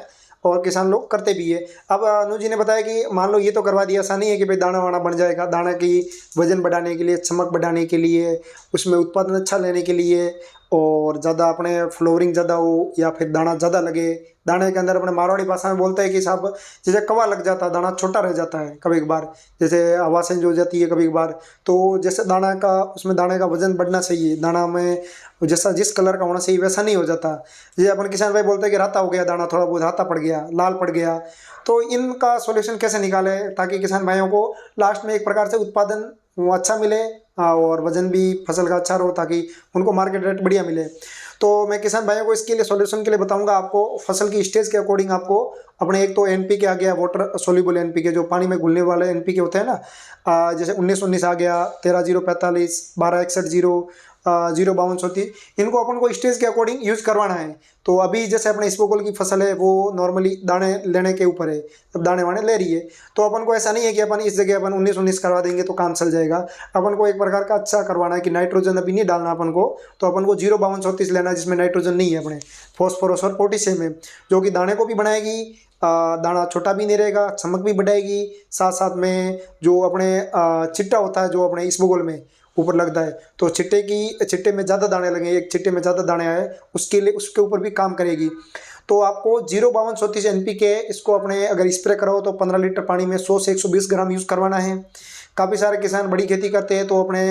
और किसान लोग करते भी है। अब अनु जी ने बताया कि मान लो ये तो करवा दिया, ऐसा नहीं है कि भाई दाना वाना बन जाएगा। दाना की वजन बढ़ाने के लिए, चमक बढ़ाने के लिए, उसमें उत्पादन अच्छा लेने के लिए, और ज़्यादा अपने फ्लोरिंग ज़्यादा हो या फिर दाना ज़्यादा लगे। दाने के अंदर अपने मारवाड़ी भाषा में बोलते हैं कि साहब जैसे कवा लग जाता है, दाना छोटा रह जाता है कभी कभार, जैसे हवा चेंज हो जाती है कभी कभार। तो जैसे दाना का, उसमें दाने का वजन बढ़ना चाहिए, दाना में जैसा जिस कलर का होना चाहिए वैसा नहीं हो जाता। जैसे अपन किसान भाई बोलते हैं कि राता हो गया दाना, थोड़ा बहुत राता पड़ गया, लाल पड़ गया। तो इनका सॉल्यूशन कैसे निकाले ताकि किसान भाइयों को लास्ट में एक प्रकार से उत्पादन वो अच्छा मिले, और वजन भी फसल का अच्छा रहो, ताकि उनको मार्केट रेट बढ़िया मिले। तो मैं किसान भाइयों को इसके लिए सॉल्यूशन के लिए बताऊंगा आपको, फसल की स्टेज के अकॉर्डिंग आपको अपने एक तो NPK आ गया, वाटर सोल्यूबल NPK, जो पानी में घुलने वाले NPK होते हैं ना, जैसे 19-19 आ गया, 13-0-45, 12-61-0, 0-52-34, इनको अपन को स्टेज के अकॉर्डिंग यूज़ करवाना है। तो अभी जैसे अपने इसबगोल की फसल है वो नॉर्मली दाने लेने के ऊपर है, अब दाने वाने ले रही है, तो अपन को ऐसा नहीं है कि अपन इस जगह अपन 19-19 करवा देंगे तो काम चल जाएगा। अपन को एक प्रकार का अच्छा करवाना है कि नाइट्रोजन अभी नहीं डालना अपन को, तो अपन को 0-52-34 लेना है जिसमें नाइट्रोजन नहीं है, अपने फॉस्फोरस और पोटेशियम है, जो कि दाने को भी बनाएगी, दाना छोटा भी नहीं रहेगा, चमक भी बढ़ाएगी, साथ साथ में जो अपने चिट्टा होता है जो अपने इसबगोल में ऊपर लगता है, तो चिट्टे में ज़्यादा दाने लगे, एक चिट्टे में ज़्यादा दाने आए, उसके लिए उसके ऊपर भी काम करेगी। तो आपको 0-52-34 NPK इसको अपने अगर स्प्रे कराओ तो 15 लीटर पानी में 100 से 120 ग्राम यूज़ करवाना है। काफ़ी सारे किसान बड़ी खेती करते हैं तो अपने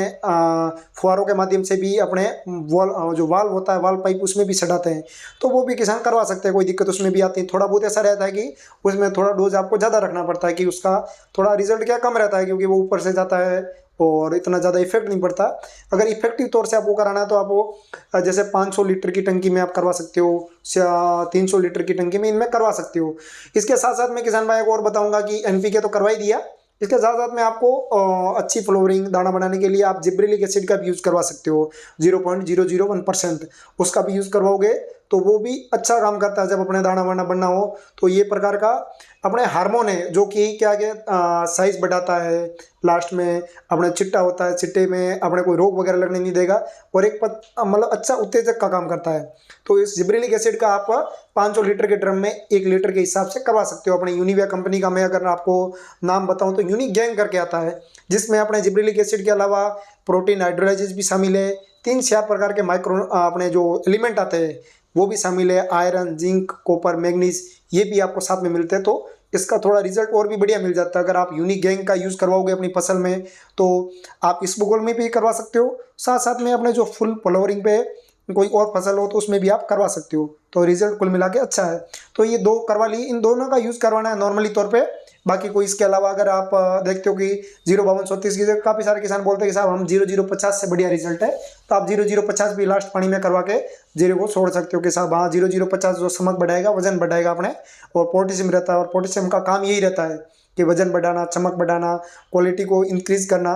फुहारों के माध्यम से भी अपने जो वाल्व होता है, वाल्व पाइप, उसमें भी सटाते हैं, तो वो भी किसान करवा सकते हैं, कोई दिक्कत उसमें भी आती है। थोड़ा बहुत ऐसा रहता है कि उसमें थोड़ा डोज आपको ज़्यादा रखना पड़ता है, कि उसका थोड़ा रिजल्ट क्या कम रहता है, क्योंकि वो ऊपर से जाता है और इतना ज़्यादा इफेक्ट नहीं पड़ता। अगर इफेक्टिव तौर से आपको कराना है तो आपको जैसे 500 लीटर की टंकी में आप करवा सकते हो, या 300 लीटर की टंकी में इनमें करवा सकते हो। इसके साथ साथ मैं किसान भाई को और बताऊंगा कि NPK तो करवा ही दिया, इसके साथ साथ में आपको अच्छी फ्लोरिंग दाना बनाने के लिए आप जिब्रेलिक एसिड का भी यूज़ करवा सकते हो, 0.001%, उसका भी यूज़ करवाओगे तो वो भी अच्छा काम करता है जब अपने दाना वाना बनना हो। तो ये प्रकार का अपने हार्मोन है जो कि क्या साइज बढ़ाता है, लास्ट में अपने चिट्टा होता है, चिट्टे में अपने कोई रोग वगैरह लगने नहीं देगा, और एक मतलब अच्छा उत्तेजक का काम करता है। तो इस जिब्रेलिक एसिड का आप 500 लीटर के ड्रम में 1 लीटर के हिसाब से करवा सकते हो। अपने यूनिविया कंपनी का मैं अगर आपको नाम बताऊं तो यूनिक गैंग करके आता है, जिसमें अपने जिब्रेलिक एसिड के अलावा प्रोटीन हाइड्रोलाइजेज भी शामिल है, 3-4 प्रकार के माइक्रो अपने जो एलिमेंट आते हैं वो भी शामिल है, आयरन, जिंक, कॉपर, मैग्नीज, ये भी आपको साथ में मिलते हैं। तो इसका थोड़ा रिजल्ट और भी बढ़िया मिल जाता है। अगर आप यूनिक गैंग का यूज़ करवाओगे अपनी फसल में तो आप इसबगोल में भी करवा सकते हो, साथ साथ में अपने जो फुल फ्लावरिंग पे कोई और फसल हो तो उसमें भी आप करवा सकते हो। तो रिजल्ट कुल मिला के अच्छा है। तो ये 2 करवा ली, इन दोनों का यूज़ करवाना है नॉर्मली तौर पे। बाकी कोई इसके अलावा अगर आप देखते हो कि 0-52-34 की जगह काफ़ी सारे किसान बोलते हैं कि साहब हम 0-0-50 से बढ़िया रिजल्ट है, तो आप 0-0-50 भी लास्ट पानी में करवा के जीरो को छोड़ सकते हो कि साहब हाँ 0-0-50 जो चमक बढ़ाएगा, वजन बढ़ाएगा अपने, और पोटेशियम रहता है, और पोटेशियम का काम यही रहता है कि वजन बढ़ाना, चमक बढ़ाना, क्वालिटी को इंक्रीज करना।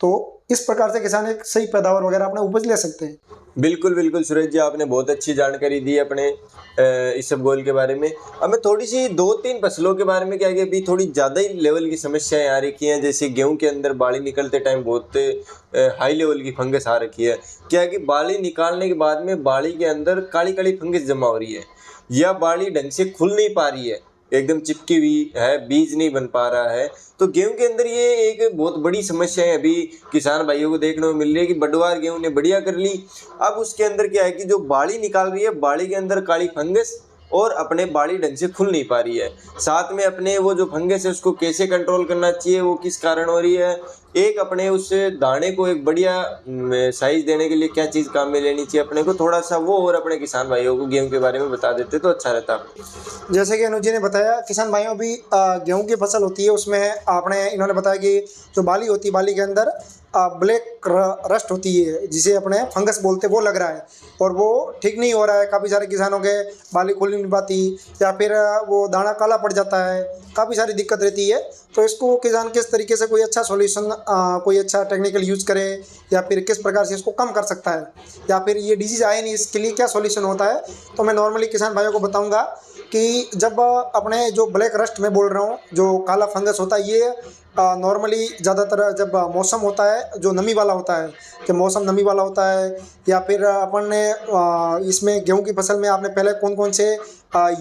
तो इस प्रकार से किसान एक सही पैदावार वगैरह अपने उपज ले सकते हैं। बिल्कुल बिल्कुल सुरेश जी, आपने बहुत अच्छी जानकारी दी अपने इसबगोल के बारे में। अब मैं थोड़ी सी 2-3 फसलों के बारे में क्या कि अभी थोड़ी ज़्यादा ही लेवल की समस्याएं आ रखी हैं, जैसे गेहूं के अंदर बाली निकलते टाइम बहुत हाई लेवल की फंगस आ रखी है। क्या है कि बाली निकालने के बाद में बाली के अंदर काली काली फंगस जमा हो रही है, या बाली ढंग से खुल नहीं पा रही है, एकदम चिपकी हुई है, बीज नहीं बन पा रहा है। तो गेहूं के अंदर ये एक बहुत बड़ी समस्या है, अभी किसान भाइयों को देखने को मिल रही है कि बडवार गेहूं ने बढ़िया कर ली, अब उसके अंदर क्या है कि जो बाड़ी निकाल रही है, बाड़ी के अंदर काली फंगस और अपने बाड़ी ढंग से खुल नहीं पा रही है। साथ में अपने वो जो फंगस है उसको कैसे कंट्रोल करना चाहिए, वो किस कारण हो रही है, एक अपने उस दाने को एक बढ़िया साइज देने के लिए क्या चीज़ काम में लेनी चाहिए अपने को, थोड़ा सा वो और अपने किसान भाइयों को गेहूं के बारे में बता देते तो अच्छा रहता। जैसे कि अनुज जी ने बताया, किसान भाइयों भी गेहूं की फसल होती है, उसमें आपने इन्होंने बताया कि जो बाली होती है, बाली के अंदर ब्लैक रस्ट होती है जिसे अपने फंगस बोलते हैं, वो लग रहा है और वो ठीक नहीं हो रहा है। काफ़ी सारे किसानों के बाली खुल नहीं पाती या फिर वो दाना काला पड़ जाता है, काफ़ी सारी दिक्कत रहती है। तो इसको किसान किस तरीके से कोई अच्छा सॉल्यूशन, कोई अच्छा टेक्निकल यूज़ करे या फिर किस प्रकार से इसको कम कर सकता है, या फिर ये डिजीज़ आए नहीं इसके लिए क्या सॉल्यूशन होता है, तो मैं नॉर्मली किसान भाइयों को बताऊँगा कि जब अपने जो ब्लैक रस्ट में बोल रहा हूँ, जो काला फंगस होता है, ये नॉर्मली ज़्यादातर जब मौसम होता है जो नमी वाला होता है, कि मौसम नमी वाला होता है, या फिर अपन ने इसमें गेहूं की फसल में आपने पहले कौन कौन से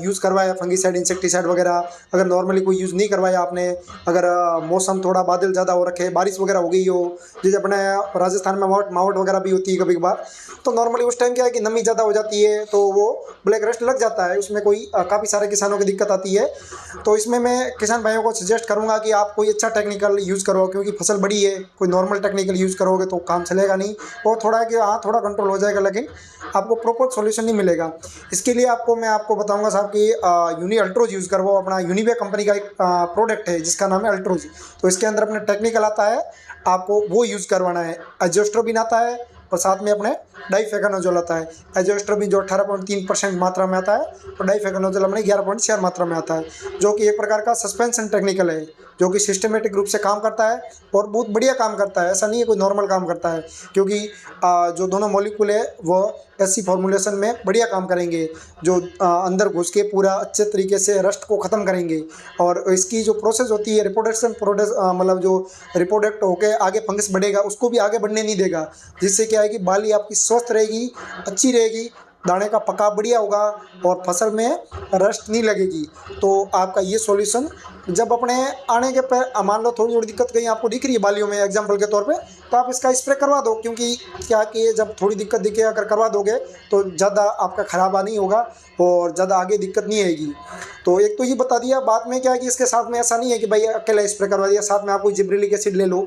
यूज़ करवाया फंगीसाइड, इंसेक्टिसाइड वगैरह, अगर नॉर्मली कोई यूज़ नहीं करवाया आपने, अगर मौसम थोड़ा बादल ज़्यादा हो रखे, बारिश वगैरह हो गई हो, जैसे अपने राजस्थान में मावट वगैरह भी होती है कभी कभार, तो नॉर्मली उस टाइम क्या है कि नमी ज़्यादा हो जाती है तो वो ब्लैक रस्ट लग जाता है, उसमें कोई काफ़ी सारे किसानों की दिक्कत आती है। तो इसमें मैं किसान भाइयों को सजेस्ट करूंगा कि आप कोई अच्छा टेक्निकल यूज़ करो, क्योंकि फसल बड़ी है, कोई नॉर्मल टेक्निकल यूज़ करोगे तो काम चलेगा नहीं, वो थोड़ा कि हाँ थोड़ा कंट्रोल हो जाएगा लेकिन आपको प्रॉपर सॉल्यूशन नहीं मिलेगा। इसके लिए मैं आपको बताऊंगा साहब कि यूनी अल्ट्रोज यूज़ करो, अपना यूनिवे कंपनी का एक प्रोडक्ट है जिसका नाम है अल्ट्रोज। तो इसके अंदर अपने टेक्निकल आता है, आपको वो यूज़ करवाना है। एजोस्ट्रोबिन आता है और साथ में अपने डाइफेकानोजोल आता है। एजोस्ट्रोबिन जो 18.3% मात्रा में आता है और डाइफेकानोजोल अपने 11.4 मात्रा में आता है, जो कि एक प्रकार का सस्पेंशन टेक्निकल है, जो कि सिस्टमेटिक रूप से काम करता है और बहुत बढ़िया काम करता है। ऐसा नहीं है कोई नॉर्मल काम करता है, क्योंकि जो दोनों मॉलिक्यूल है वो ऐसी फॉर्मुलेशन में बढ़िया काम करेंगे, जो अंदर घुस के पूरा अच्छे तरीके से रस्ट को ख़त्म करेंगे। और इसकी जो प्रोसेस होती है रिप्रोडक्शन प्रोसेस, मतलब जो रिप्रोडक्ट होके आगे फंगस बढ़ेगा उसको भी आगे बढ़ने नहीं देगा, जिससे क्या है कि बाली आपकी स्वस्थ रहेगी, अच्छी रहेगी, दाने का पकाव बढ़िया होगा और फसल में रस्ट नहीं लगेगी। तो आपका ये सॉल्यूशन जब अपने आने के पे मान लो थोड़ी थोड़ी दिक्कत कहीं आपको दिख रही है बालियों में एग्जांपल के तौर पे, तो आप इसका स्प्रे करवा दो, क्योंकि क्या कि जब थोड़ी दिक्कत दिखे अगर करवा दोगे तो ज़्यादा आपका खराबा नहीं होगा और ज़्यादा आगे दिक्कत नहीं आएगी। तो एक तो ये बता दिया। बाद में क्या है कि इसके साथ में ऐसा नहीं है कि भाई अकेला स्प्रे करवा दिया, साथ में आप कोई जिब्रेलिक एसिड ले लो,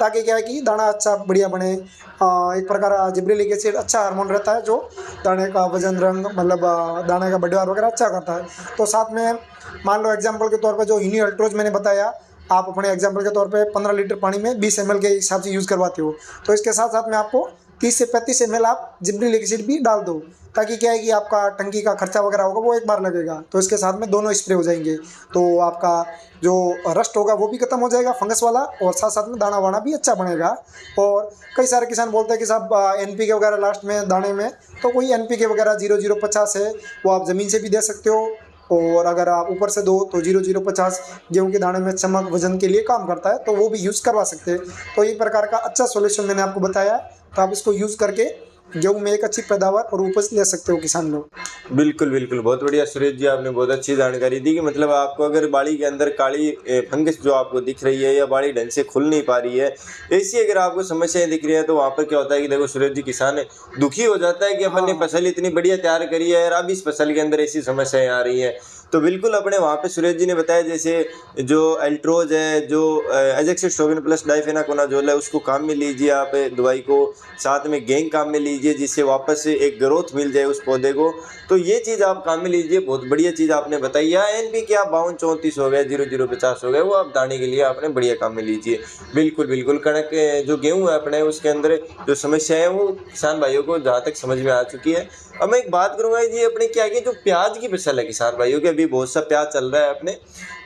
ताकि क्या है कि दाना अच्छा बढ़िया बने। एक प्रकार जिब्रेलिक एसिड अच्छा हार्मोन रहता है जो दाने का वजन, रंग, मतलब दाने का बढ़वार वगैरह अच्छा करता है। तो साथ में मान लो एग्जांपल के तौर पे जो यूनी अल्ट्रोज मैंने बताया, आप अपने एग्जांपल के तौर पे 15 लीटर पानी में 20 ml के हिसाब से यूज़ करवाते हो, तो इसके साथ साथ में आपको 30 से 35 ml आप जिब्रेलिक एसिड भी डाल दो, ताकि क्या है कि आपका टंकी का खर्चा वगैरह होगा वो एक बार लगेगा, तो इसके साथ में दोनों स्प्रे हो जाएंगे। तो आपका जो रस्ट होगा वो भी खत्म हो जाएगा फंगस वाला, और साथ साथ में दाना वाना भी अच्छा बनेगा। और कई सारे किसान बोलते हैं कि साहब NPK वगैरह लास्ट में दाने में, तो कोई NPK वगैरह 0050 है वो आप ज़मीन से भी दे सकते हो, और अगर आप ऊपर से दो तो 0050 गेहूं के दाने में चमक वजन के लिए काम करता है, तो वो भी यूज़ करवा सकते हैं। तो ये प्रकार का अच्छा सॉल्यूशन मैंने आपको बताया, तो आप इसको यूज़ करके गेहूं में एक अच्छी पैदावार और उपज ले सकते हो किसान लोग। बिल्कुल बिल्कुल, बहुत बढ़िया सुरेश जी, आपने बहुत अच्छी जानकारी दी कि मतलब आपको अगर बाड़ी के अंदर काली फंगस जो आपको दिख रही है या बाड़ी ढंग से खुल नहीं पा रही है, ऐसी अगर आपको समस्याएं दिख रही है, तो वहाँ पर क्या होता है कि देखो सुरेश जी, किसान दुखी हो जाता है कि अपन ने फसल इतनी बढ़िया तैयार करी है और अब इस फसल के अंदर ऐसी समस्याएं आ रही हैं। तो बिल्कुल अपने वहाँ पे सुरेश जी ने बताया जैसे जो अल्ट्रोज है, जो एजोक्सिस्ट्रोबिन प्लस डाइफेनाकोनाजोल है, उसको काम में लीजिए आप दवाई को, साथ में गेंग काम में लीजिए जिससे वापस से एक ग्रोथ मिल जाए उस पौधे को। तो ये चीज़ आप काम में लीजिए, बहुत बढ़िया चीज़ आपने बताई। या NPK आप 52-34 हो गए, 0050 हो गए, वो आप दाने के लिए आपने बढ़िया काम में लीजिए। बिल्कुल बिल्कुल, कणक जो गेहूँ है अपने उसके अंदर जो समस्या है वो किसान भाइयों को जहाँ तक समझ में आ चुकी है। अब मैं एक बात करूँगा जी, अपने क्या है कि जो प्याज की फसल है किसान भाइयों की, अभी बहुत सा प्याज चल रहा है अपने,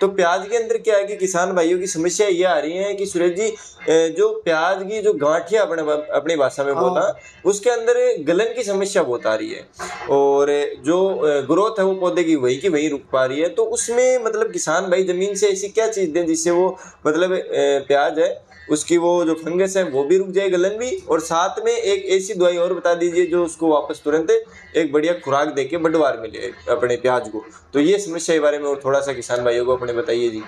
तो प्याज के अंदर क्या है कि किसान भाइयों की समस्या ये आ रही है कि सुरेश जी जो प्याज की जो गांठिया अपनी भाषा में बोला, उसके अंदर गलन की समस्या बहुत आ रही है और जो ग्रोथ है वो पौधे की वही रुक पा रही है। तो उसमें मतलब किसान भाई जमीन से ऐसी क्या चीज़ दें जिससे वो मतलब प्याज है उसकी वो जो फंगस है वो भी रुक जाए, गलन भी, और साथ में एक ऐसी दवाई और बता दीजिए जो उसको वापस तुरंत एक बढ़िया खुराक देके बढ़वार मिले अपने प्याज को। तो ये समस्या के बारे में और थोड़ा सा किसान भाइयों को अपने बताइए जी।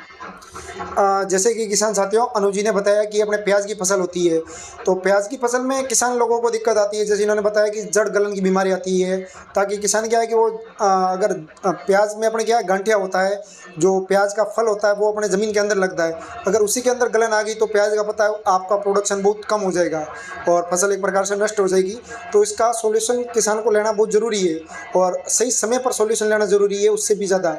जैसे कि किसान साथियों, अनुज जी ने बताया कि अपने प्याज की फसल होती है, तो प्याज की फसल में किसान लोगों को दिक्कत आती है, जैसे इन्होंने बताया कि जड़ गलन की बीमारी आती है। ताकि किसान क्या है कि वो अगर प्याज में अपने क्या है, गांठिया होता है, जो प्याज का फल होता है वो अपने ज़मीन के अंदर लगता है। अगर उसी के अंदर गलन आ गई तो प्याज का पता है आपका प्रोडक्शन बहुत कम हो जाएगा और फसल एक प्रकार से नष्ट हो जाएगी। तो इसका सॉल्यूशन किसान को लेना बहुत ज़रूरी है और सही समय पर सॉल्यूशन लेना ज़रूरी है, उससे भी ज़्यादा।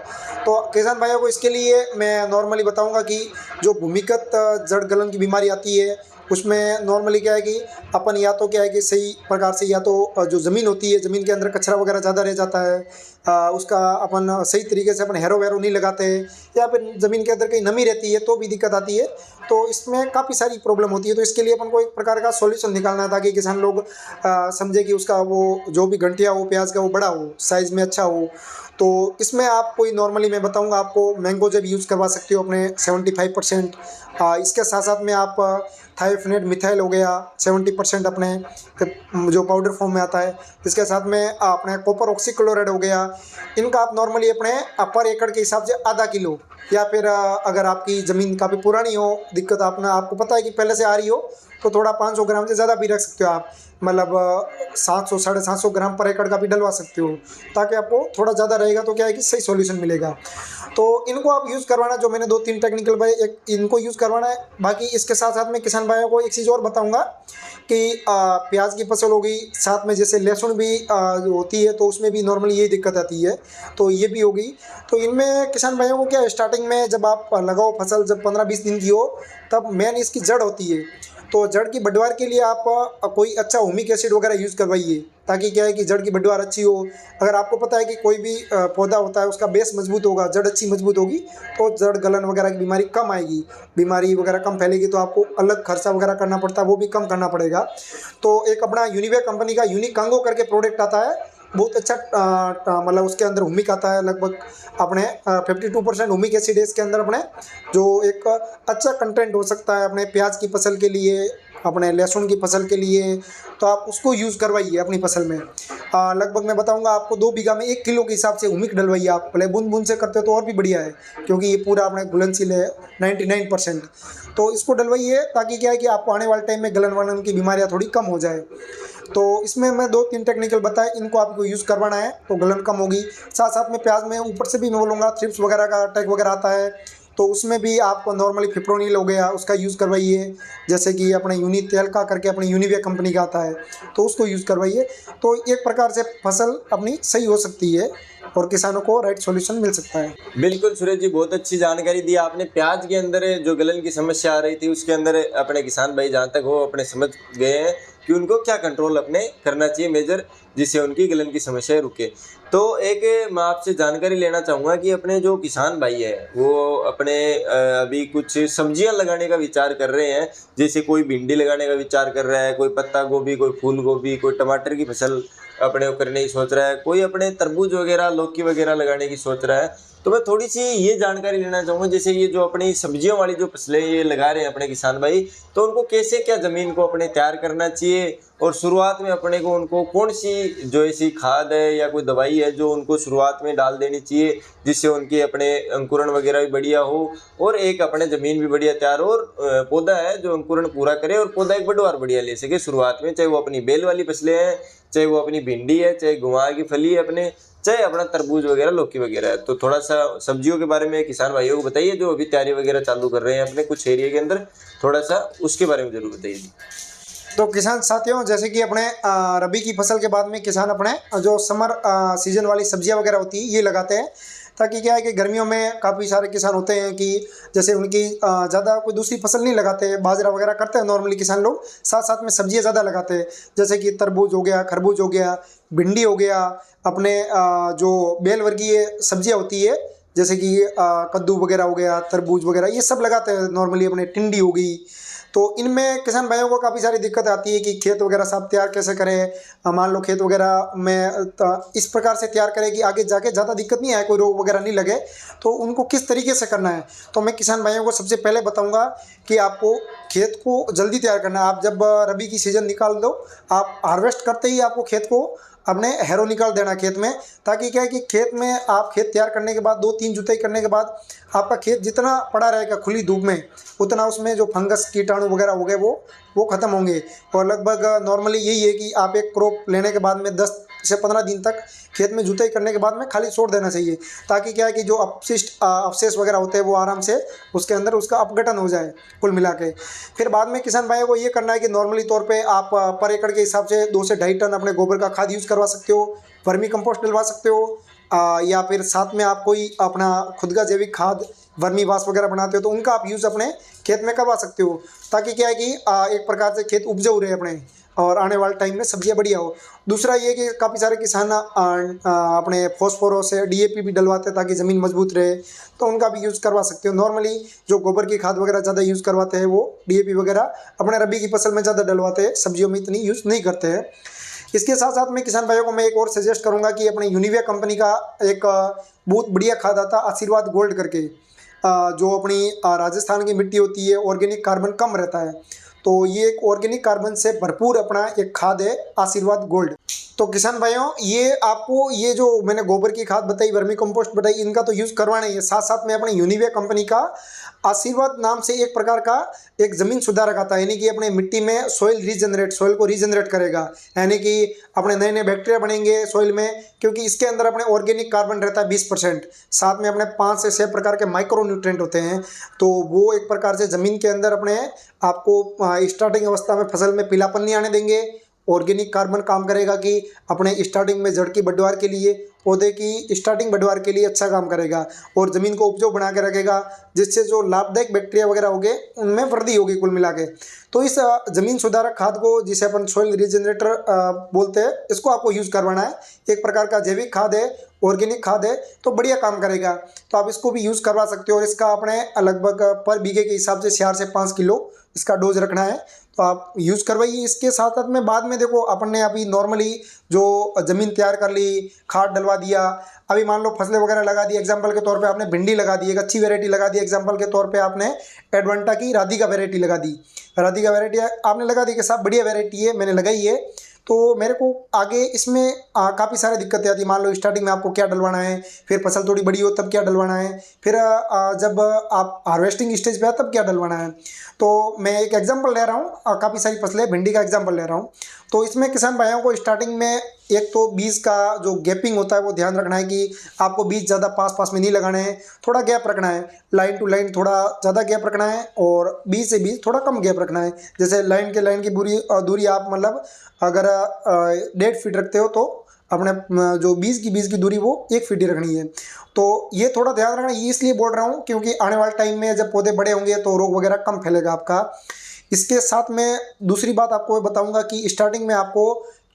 तो किसान भाइयों को इसके लिए मैं नॉर्मली बताऊंगा कि जो भूमिगत जड़ गलन की बीमारी आती है उसमें नॉर्मली क्या है कि अपन या तो क्या है कि सही प्रकार से, या तो जो ज़मीन होती है, ज़मीन के अंदर कचरा वगैरह ज़्यादा रह जाता है, उसका अपन सही तरीके से अपन हैरो वैरो नहीं लगाते, या फिर ज़मीन के अंदर कहीं नमी रहती है तो भी दिक्कत आती है। तो इसमें काफ़ी सारी प्रॉब्लम होती है। तो इसके लिए अपन को एक प्रकार का सॉल्यूशन निकालना है ताकि किसान लोग समझे कि उसका वो जो भी गंठिया हो प्याज का वो बड़ा हो, साइज़ में अच्छा हो। तो इसमें आप कोई नॉर्मली मैं बताऊंगा आपको मैंगो जेब यूज़ करवा सकते हो अपने 75%। इसके साथ साथ में आप थायोफिनेट मिथाइल हो गया 70% अपने जो पाउडर फॉर्म में आता है। इसके साथ में अपने कॉपर ऑक्सीक्लोराइड हो गया। इनका आप नॉर्मली अपने पर एकड़ के हिसाब से आधा किलो, या फिर अगर आपकी ज़मीन काफ़ी पुरानी हो, दिक्कत आपको पता है कि पहले से आ रही हो, तो थोड़ा 500 ग्राम से ज़्यादा भी रख सकते हो आप, मतलब 700 750 ग्राम पर एकड़ का भी डलवा सकते हो, ताकि आपको थोड़ा ज़्यादा रहेगा तो क्या है कि सही सॉल्यूशन मिलेगा। तो इनको आप यूज़ करवाना, जो मैंने 2-3 टेक्निकल भाई एक इनको यूज़ करवाना है। बाकी इसके साथ साथ में किसान भाइयों को एक चीज़ और बताऊंगा कि प्याज की फसल हो गई, साथ में जैसे लहसुन भी जो होती है तो उसमें भी नॉर्मली यही दिक्कत आती है, तो ये भी होगी। तो इनमें किसान भाइयों को क्या, स्टार्टिंग में जब आप लगाओ फसल, जब 15-20 दिन की हो, तब मेन इसकी जड़ होती है। तो जड़ की बढ़वार के लिए आप कोई अच्छा हुमिक एसिड वगैरह यूज़ करवाइए, ताकि क्या है कि जड़ की बढ़वार अच्छी हो। अगर आपको पता है कि कोई भी पौधा होता है उसका बेस मजबूत होगा, जड़ अच्छी मजबूत होगी, तो जड़ गलन वगैरह की बीमारी कम आएगी, बीमारी वगैरह कम फैलेगी। तो आपको अलग खर्चा वगैरह करना पड़ता है, वो भी कम करना पड़ेगा। तो एक अपना यूनिवेक कंपनी का यूनिकांगो करके प्रोडक्ट आता है, बहुत अच्छा मतलब उसके अंदर हुमिक आता है, लगभग अपने 52% हुमिक एसिड है इसके अंदर अपने, जो एक अच्छा कंटेंट हो सकता है अपने प्याज की फसल के लिए, अपने लहसुन की फसल के लिए। तो आप उसको यूज़ करवाइए अपनी फसल में। लगभग मैं बताऊंगा आपको 2 बीघा में 1 किलो के हिसाब से हुमिक डलवाइए आप, भले बूंद बूंद से करते हो तो और भी बढ़िया है, क्योंकि ये पूरा अपने घुलनशील है 99%। तो इसको डलवाइए ताकि क्या है कि आपको आने वाले टाइम में गलन वलन की बीमारियाँ थोड़ी कम हो जाए। तो इसमें मैं 2-3 टेक्निकल बताए, इनको आपको यूज़ करवाना है तो गलन कम होगी। साथ साथ में प्याज में ऊपर से भी मैं बोलूँगा थ्रिप्स वगैरह का अटैक वगैरह आता है, तो उसमें भी आपको नॉर्मली फिप्रोनिल हो गया उसका यूज़ करवाइए, जैसे कि अपने यूनि तेल का करके अपनी यूनिवेक कंपनी का आता है, तो उसको यूज़ करवाइए। तो एक प्रकार से फसल अपनी सही हो सकती है और किसानों को राइट सॉल्यूशन मिल सकता है। बिल्कुल सूरज जी, बहुत अच्छी जानकारी दी आपने। प्याज के अंदर जो गलन की समस्या आ रही थी उसके अंदर अपने किसान भाई जहाँ तक हो अपने समझ गए हैं कि उनको क्या कंट्रोल अपने करना चाहिए मेजर, जिससे उनकी गलन की समस्या रुके। तो एक मैं आपसे जानकारी लेना चाहूँगा कि अपने जो किसान भाई है वो अपने अभी कुछ सब्जियां लगाने का विचार कर रहे हैं, जैसे कोई भिंडी लगाने का विचार कर रहा है, कोई पत्ता गोभी, कोई फूल गोभी, कोई टमाटर की फसल अपने को करने की सोच रहा है, कोई अपने तरबूज वगैरह लौकी वगैरह लगाने की सोच रहा है। तो मैं थोड़ी सी ये जानकारी लेना चाहूँगा, जैसे ये जो अपनी सब्जियों वाली जो फसलें ये लगा रहे हैं अपने किसान भाई, तो उनको कैसे क्या ज़मीन को अपने तैयार करना चाहिए, और शुरुआत में अपने को उनको कौन सी जो ऐसी खाद है या कोई दवाई है जो उनको शुरुआत में डाल देनी चाहिए, जिससे उनके अपने अंकुरण वगैरह भी बढ़िया हो और एक अपने ज़मीन भी बढ़िया तैयार हो, और पौधा है जो अंकुरण पूरा करे और पौधा एक बढ़वार बढ़िया ले सके शुरुआत में, चाहे वो अपनी बेल वाली फसलें हैं, चाहे वो अपनी भिंडी है, चाहे गुआर की फली है अपने, चाहे अपना तरबूज वगैरह लौकी वगैरह है। तो थोड़ा सा सब्जियों के बारे में किसान भाइयों को बताइए जो अभी तैयारी वगैरह चालू कर रहे हैं अपने कुछ एरिया के अंदर, थोड़ा सा उसके बारे में जरूर बताइए जी। तो किसान साथियों, जैसे कि अपने रबी की फसल के बाद में किसान अपने जो समर सीजन वाली सब्जियां वगैरह होती है ये लगाते हैं, ताकि क्या है कि गर्मियों में काफ़ी सारे किसान होते हैं कि जैसे उनकी ज़्यादा कोई दूसरी फसल नहीं लगाते, बाजरा वगैरह करते हैं नॉर्मली किसान लोग, साथ साथ में सब्जियां ज़्यादा लगाते हैं, जैसे कि तरबूज हो गया, खरबूज हो गया, भिंडी हो गया, अपने जो बेल वर्गीय सब्जियां होती है जैसे कि कद्दू वगैरह हो गया, तरबूज वगैरह, ये सब लगाते हैं नॉर्मली। अपने टिंडी हो गई, तो इनमें किसान भाइयों को काफ़ी सारी दिक्कत आती है कि खेत वगैरह सब तैयार कैसे करें। मान लो खेत वगैरह में इस प्रकार से तैयार करें कि आगे जाके ज़्यादा दिक्कत नहीं आए, कोई रोग वगैरह नहीं लगे। तो उनको किस तरीके से करना है, तो मैं किसान भाइयों को सबसे पहले बताऊंगा कि आपको खेत को जल्दी तैयार करना है। आप जब रबी की सीज़न निकाल दो, आप हार्वेस्ट करते ही आपको खेत को अपने हैरो निकाल देना खेत में, ताकि क्या है कि खेत में आप खेत तैयार करने के बाद 2-3 जुताई करने के बाद आपका खेत जितना पड़ा रहेगा खुली धूप में, उतना उसमें जो फंगस कीटाणु वगैरह हो गए वो ख़त्म होंगे। और लगभग नॉर्मली यही है कि आप एक क्रॉप लेने के बाद में 10 से 15 दिन तक खेत में जुताई करने के बाद में खाली छोड़ देना चाहिए, ताकि क्या है कि जो अपशिष्ट अवशेष वगैरह होते हैं वो आराम से उसके अंदर उसका अपघटन हो जाए कुल मिला के। फिर बाद में किसान भाइयों को ये करना है कि नॉर्मली तौर पे आप पर एकड़ के हिसाब से 2 से 2.5 टन अपने गोबर का खाद यूज़ करवा सकते हो, वर्मी कंपोस्ट डलवा सकते हो, या फिर साथ में आप कोई अपना खुद का जैविक खाद वर्मी वास वगैरह बनाते हो तो उनका आप यूज़ अपने खेत में करवा सकते हो, ताकि क्या है कि एक प्रकार से खेत उपजाऊ रहे अपने और आने वाले टाइम में सब्जियां बढ़िया हो। दूसरा ये कि काफ़ी सारे किसान अपने फॉस्फोरस से डीएपी भी डलवाते हैं ताकि ज़मीन मजबूत रहे, तो उनका भी यूज़ करवा सकते हो। नॉर्मली जो गोबर की खाद वगैरह ज़्यादा यूज़ करवाते हैं वो डीएपी वगैरह अपने रबी की फसल में ज़्यादा डलवाते हैं, सब्जियों में इतनी यूज़ नहीं करते हैं। इसके साथ साथ में किसान भाइयों को मैं एक और सजेस्ट करूंगा कि अपने यूनिविया कंपनी का एक बहुत बढ़िया खाद आता है आशीर्वाद गोल्ड करके, जो अपनी राजस्थान की मिट्टी होती है, ऑर्गेनिक कार्बन कम रहता है, तो ये एक ऑर्गेनिक कार्बन से भरपूर अपना एक खाद है आशीर्वाद गोल्ड। तो किसान भाइयों ये आपको ये जो मैंने गोबर की खाद बताई, वर्मी कंपोस्ट बताई, इनका तो यूज़ करवाना ही है। साथ साथ में अपने यूनिविया कंपनी का आशीर्वाद नाम से एक प्रकार का एक ज़मीन सुधारक आता है, यानी कि अपने मिट्टी में सॉइल को रीजनरेट करेगा, यानी कि अपने नए नए बैक्टीरिया बनेंगे सॉइल में, क्योंकि इसके अंदर अपने ऑर्गेनिक कार्बन रहता है 20%, साथ में अपने 5 से 6 प्रकार के माइक्रो न्यूट्रिएंट होते हैं। तो वो एक प्रकार से ज़मीन के अंदर अपने आपको स्टार्टिंग अवस्था में फसल में पीलापन नहीं आने देंगे। ऑर्गेनिक कार्बन काम करेगा कि अपने स्टार्टिंग में जड़ की बढ़वार के लिए, पौधे की स्टार्टिंग बढ़वार के लिए अच्छा काम करेगा और ज़मीन को उपजाऊ बना के रखेगा, जिससे जो लाभदायक बैक्टीरिया वगैरह होंगे उनमें वृद्धि होगी कुल मिला के। तो इस ज़मीन सुधारक खाद को, जिसे अपन सॉइल रीजनरेटर बोलते हैं, इसको आपको यूज़ करवाना है। एक प्रकार का जैविक खाद है, ऑर्गेनिक खाद है, तो बढ़िया काम करेगा, तो आप इसको भी यूज़ करवा सकते हो। और इसका अपने लगभग पर बीघे के हिसाब से 4 से 5 किलो इसका डोज रखना है, तो आप यूज़ करवाइए। इसके साथ साथ में बाद में देखो अपन ने अभी नॉर्मली जो ज़मीन तैयार कर ली, खाद डलवा दिया, अभी मान लो फसलें वगैरह लगा दी, एग्जाम्पल के तौर पे आपने भिंडी लगा दी, एक अच्छी वैरायटी लगा दी, एग्जाम्पल के तौर पे आपने एडवांटा की राधिका वैरायटी लगा दी, राधिका वैरायटी आपने लगा दी कि साहब बढ़िया वैरायटी है, मैंने लगाई है, तो मेरे को आगे इसमें काफ़ी सारी दिक्कतें आती है। मान लो स्टार्टिंग में आपको क्या डलवाना है, फिर फसल थोड़ी बड़ी हो तब क्या डलवाना है, फिर जब आप हार्वेस्टिंग स्टेज पे आए तब क्या डलवाना है। तो मैं एक एग्जांपल ले रहा हूँ, काफ़ी सारी फसलें, भिंडी का एग्जांपल ले रहा हूँ। तो इसमें किसान भाइयों को स्टार्टिंग में एक तो बीज का जो गैपिंग होता है वो ध्यान रखना है कि आपको बीज ज़्यादा पास पास में नहीं लगाने हैं, थोड़ा गैप रखना है, लाइन टू लाइन थोड़ा ज़्यादा गैप रखना है और बीज से बीज थोड़ा कम गैप रखना है। जैसे लाइन के लाइन की दूरी आप मतलब अगर 1.5 फीट रखते हो तो अपने जो बीज की दूरी वो 1 फीट ही रखनी है। तो ये थोड़ा ध्यान रखना, ये इसलिए बोल रहा हूँ क्योंकि आने वाले टाइम में जब पौधे बड़े होंगे तो रोग वगैरह कम फैलेगा आपका। इसके साथ में दूसरी बात आपको बताऊंगा कि स्टार्टिंग में आपको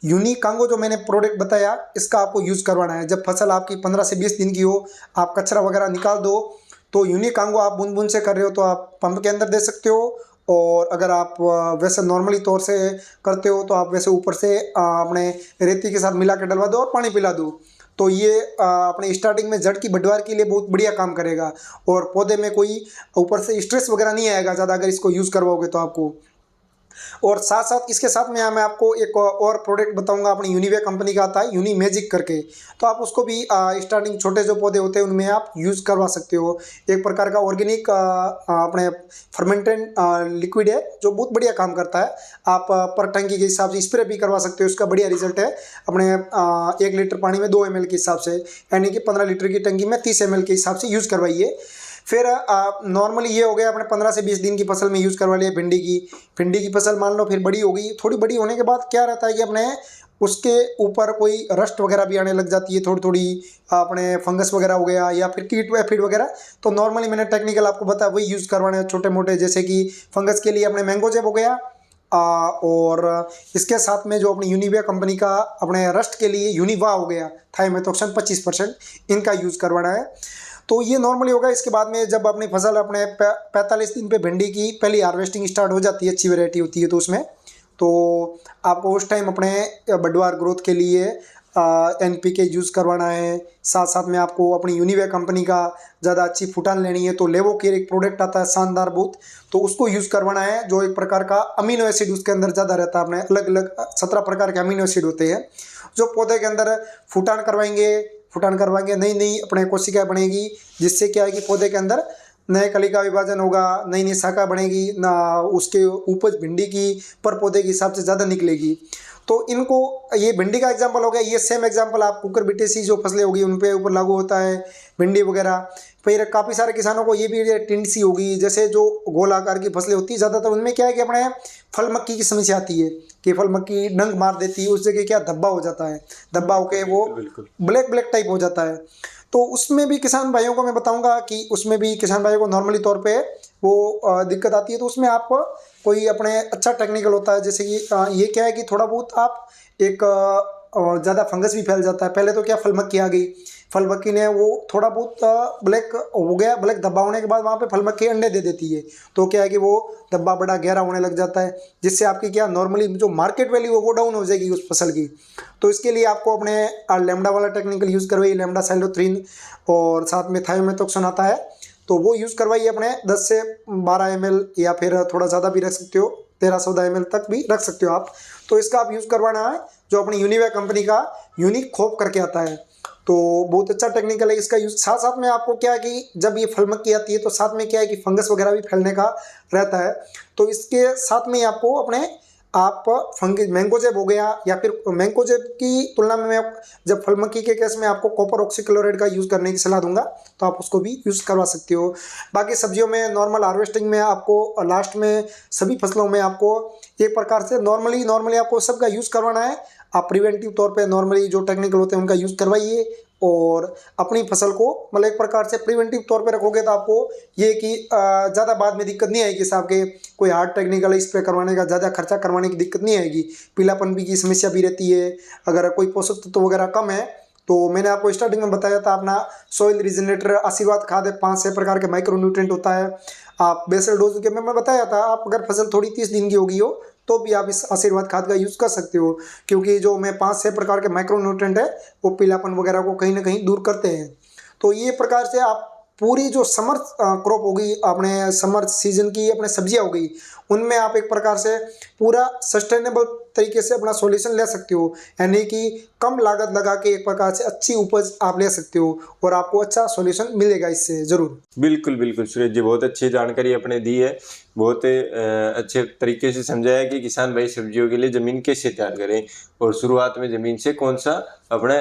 यूनिकांगो जो मैंने प्रोडक्ट बताया इसका आपको यूज़ करवाना है। जब फसल आपकी 15 से 20 दिन की हो, आप कचरा वगैरह निकाल दो, तो यूनिकांगो आप बूंद बूंद से कर रहे हो तो आप पंप के अंदर दे सकते हो, और अगर आप वैसे नॉर्मली तौर से करते हो तो आप वैसे ऊपर से अपने रेती के साथ मिला के डलवा दो और पानी पिला दो। तो ये अपने स्टार्टिंग में जड़ की बढ़वार के लिए बहुत बढ़िया काम करेगा और पौधे में कोई ऊपर से स्ट्रेस वगैरह नहीं आएगा ज़्यादा अगर इसको यूज़ करवाओगे तो आपको। और साथ साथ इसके साथ में मैं आपको एक और प्रोडक्ट बताऊंगा, अपनी यूनिविया कंपनी का आता है यूनि मैजिक करके, तो आप उसको भी स्टार्टिंग छोटे जो पौधे होते हैं उनमें आप यूज़ करवा सकते हो। एक प्रकार का ऑर्गेनिक अपने फर्मेंटेड लिक्विड है जो बहुत बढ़िया काम करता है। आप पर टंकी के हिसाब से स्प्रे भी करवा सकते हो, उसका बढ़िया रिजल्ट है। अपने 1 लीटर पानी में 2 ml के हिसाब से, यानी कि 15 लीटर की टंकी में 30 ml के हिसाब से यूज़ करवाइए। फिर नॉर्मली ये हो गया अपने 15 से 20 दिन की फसल में यूज़ करवा लिया भिंडी की फसल मान लो फिर बड़ी हो गई, थोड़ी बड़ी होने के बाद क्या रहता है कि अपने उसके ऊपर कोई रस्ट वगैरह भी आने लग जाती है, थोड़ी थोड़ी अपने फंगस वगैरह हो गया या फिर कीट व फीड वगैरह। तो नॉर्मली मैंने टेक्निकल आपको बताया वही यूज़ करवाने हैं छोटे मोटे, जैसे कि फंगस के लिए अपने मैंगो जेब हो गया, और इसके साथ में जो अपनी यूनिविया कंपनी का अपने रस्ट के लिए यूनिवा हो गया, थाइमेथोक्सन 25%, इनका यूज़ करवाना है। तो ये नॉर्मली होगा। इसके बाद में जब अपनी फसल अपने 45 दिन पे भिंडी की पहली हार्वेस्टिंग स्टार्ट हो जाती है, अच्छी वैरायटी होती है, तो उसमें तो आपको उस टाइम अपने बढ़वार ग्रोथ के लिए NPK यूज़ करवाना है। साथ साथ में आपको अपनी यूनिवे कंपनी का ज़्यादा अच्छी फुटान लेनी है, तो लेवो केयर एक प्रोडक्ट आता है शानदार बहुत, तो उसको यूज़ करवाना है, जो एक प्रकार का अमीनो एसिड उसके अंदर ज़्यादा रहता है। अपने अलग अलग 17 प्रकार के अमीनो एसिड होते हैं जो पौधे के अंदर फुटान करवाएंगे, नई नई अपने कोशिकाएं बनेगी, जिससे क्या है कि पौधे के अंदर नए कलिका विभाजन होगा, नई नई शाखा बनेगी ना, उसके उपज भिंडी की पर पौधे के हिसाब से ज़्यादा निकलेगी। तो इनको, ये भिंडी का एग्जांपल हो गया। ये सेम एग्जांपल आप कुकर बिटेसी जो फसलें होगी उन पे ऊपर लागू होता है, भिंडी वगैरह। फिर काफ़ी सारे किसानों को ये भी टिंडसी होगी, जैसे जो गोल आकार की फसलें होती है ज़्यादातर, उनमें क्या है कि अपने फल मक्की की समस्या आती है कि फल मक्की डंक मार देती है, उस जगह क्या धब्बा हो जाता है, धब्बा होके वो ब्लैक टाइप हो जाता है। तो उसमें भी किसान भाइयों को मैं बताऊंगा कि उसमें भी किसान भाइयों को नॉर्मली तौर पे वो दिक्कत आती है। तो उसमें आप कोई अपने अच्छा टेक्निकल होता है, जैसे कि ये क्या है कि थोड़ा बहुत आप एक ज़्यादा फंगस भी फैल जाता है। पहले तो क्या फल मक्खी आ गई, फल मक्खी ने वो थोड़ा बहुत ब्लैक हो गया, ब्लैक धब्बा होने के बाद वहाँ पे फल मक्खी अंडे दे देती है, तो क्या है कि वो धब्बा बड़ा गहरा होने लग जाता है, जिससे आपकी क्या नॉर्मली जो मार्केट वैल्यू है वो डाउन हो जाएगी उस फसल की। तो इसके लिए आपको अपने लेमडा वाला टेक्निकल यूज़ करवाइए, लेमडा साइलोथ्रीन और साथ में थायोमेथोक्सन आता है, तो वो यूज़ करवाइए अपने 10 से 12 ml, या फिर थोड़ा ज़्यादा भी रख सकते हो, 13-14 ml तक भी रख सकते हो आप। तो इसका आप यूज़ करवाना है, जो अपनी यूनिवे कंपनी का यूनिक खोप करके आता है, तो बहुत अच्छा टेक्निकल है इसका यूज़। साथ साथ में आपको क्या है कि जब ये फल मक्खी आती है तो साथ में क्या है कि फंगस वगैरह भी फैलने का रहता है, तो इसके साथ में आपको अपने आप मैंगोजेब हो गया, या फिर मैंगोजेब की तुलना में मैं जब फल मक्खी के केस में आपको कॉपर ऑक्सीक्लोराइड का यूज़ करने की सलाह दूंगा, तो आप उसको भी यूज़ करवा सकते हो। बाकी सब्जियों में नॉर्मल हार्वेस्टिंग में आपको लास्ट में सभी फसलों में आपको एक प्रकार से नॉर्मली आपको सबका यूज़ करवाना है। आप प्रिवेंटिव तौर पे नॉर्मली जो टेक्निकल होते हैं उनका यूज़ करवाइए, और अपनी फसल को मतलब एक प्रकार से प्रिवेंटिव तौर पे रखोगे तो आपको ये कि ज़्यादा बाद में दिक्कत नहीं आएगी। साहब के कोई हार्ड टेक्निकल स्प्रे करवाने का, ज़्यादा खर्चा करवाने की दिक्कत नहीं आएगी। पीलापन भी की समस्या भी रहती है, अगर कोई पोषक तत्व वगैरह कम है, तो मैंने आपको स्टार्टिंग में बताया था अपना सॉइल रिजनरेटर आशीर्वाद खाद है, 5-6 प्रकार के माइक्रो न्यूट्रिएंट होता है। आप बेसल डोज के मैं बताया था, आप अगर फसल थोड़ी 30 दिन की होगी हो तो भी आप इस आशीर्वाद खाद का यूज़ कर सकते हो, क्योंकि जो मैं 5-6 प्रकार के माइक्रो न्यूट्रिएंट है वो पीलापन वगैरह को कहीं ना कहीं दूर करते हैं। तो ये प्रकार से आप पूरी जो समर क्रॉप होगी, अपने समर सीजन की अपने सब्जियां हो गई, उनमें आप एक प्रकार से पूरा सस्टेनेबल तरीके से अपना सॉल्यूशन ले सकते हो, यानी कि कम लागत लगा के एक प्रकार से अच्छी उपज आप ले सकते हो, और आपको अच्छा सॉल्यूशन मिलेगा इससे ज़रूर। बिल्कुल बिल्कुल सुरेश जी, बहुत अच्छी जानकारी आपने दी है, बहुत अच्छे तरीके से समझाया कि किसान भाई सब्जियों के लिए ज़मीन कैसे तैयार करें, और शुरुआत में ज़मीन से कौन सा अपने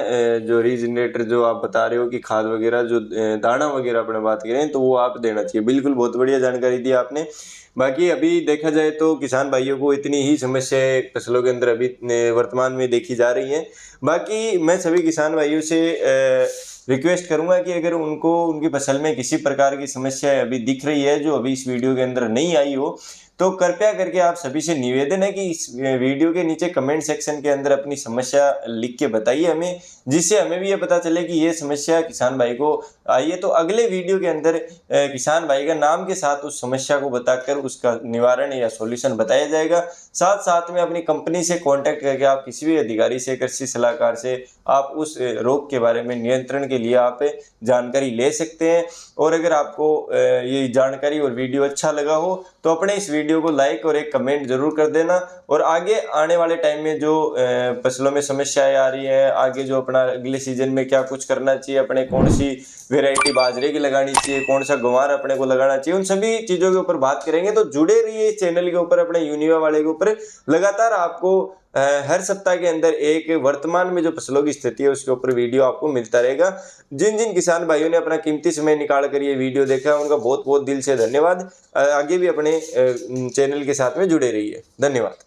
जो रीजनरेटर जो आप बता रहे हो कि खाद वगैरह जो दाना वगैरह अपने बात करें तो वो आप देना चाहिए। बिल्कुल बहुत बढ़िया जानकारी दी आपने। बाकी अभी देखा जाए तो किसान भाइयों को इतनी ही समस्याएं फसलों के अंदर अभी वर्तमान में देखी जा रही हैं। बाकी मैं सभी किसान भाइयों से रिक्वेस्ट करूंगा कि अगर उनको उनकी फसल में किसी प्रकार की समस्या अभी दिख रही है जो अभी इस वीडियो के अंदर नहीं आई हो, तो कृपया करके आप सभी से निवेदन है कि इस वीडियो के नीचे कमेंट सेक्शन के अंदर अपनी समस्या लिख के बताइए हमें, जिससे हमें भी ये पता चले कि ये समस्या किसान भाई को आई है। तो अगले वीडियो के अंदर किसान भाई का नाम के साथ उस समस्या को बताकर उसका निवारण या सॉल्यूशन बताया जाएगा। साथ साथ में अपनी कंपनी से कांटेक्ट करके आप किसी भी अधिकारी से, कृषि सलाहकार से आप उस रोग के बारे में नियंत्रण के लिए आप जानकारी ले सकते हैं। और अगर आपको ये जानकारी और वीडियो अच्छा लगा हो तो अपने इस वीडियो को लाइक और एक कमेंट जरूर कर देना। और आगे आने वाले टाइम में जो फसलों में समस्याएं आ रही हैं, आगे जो अपना अगले सीजन में क्या कुछ करना चाहिए, अपने कौन सी वैरायटी बाजरे की लगानी चाहिए, कौन सा गंवार अपने को लगाना चाहिए, उन सभी चीज़ों के ऊपर बात करेंगे। तो जुड़े रहिए इस चैनल के ऊपर, अपने यूनिवा वाले के ऊपर। लगातार आपको हर सप्ताह के अंदर एक वर्तमान में जो फसलों की स्थिति है उसके ऊपर वीडियो आपको मिलता रहेगा। जिन जिन किसान भाइयों ने अपना कीमती समय निकाल कर ये वीडियो देखा उनका बहुत बहुत दिल से धन्यवाद। आगे भी अपने चैनल के साथ में जुड़े रहिए। धन्यवाद।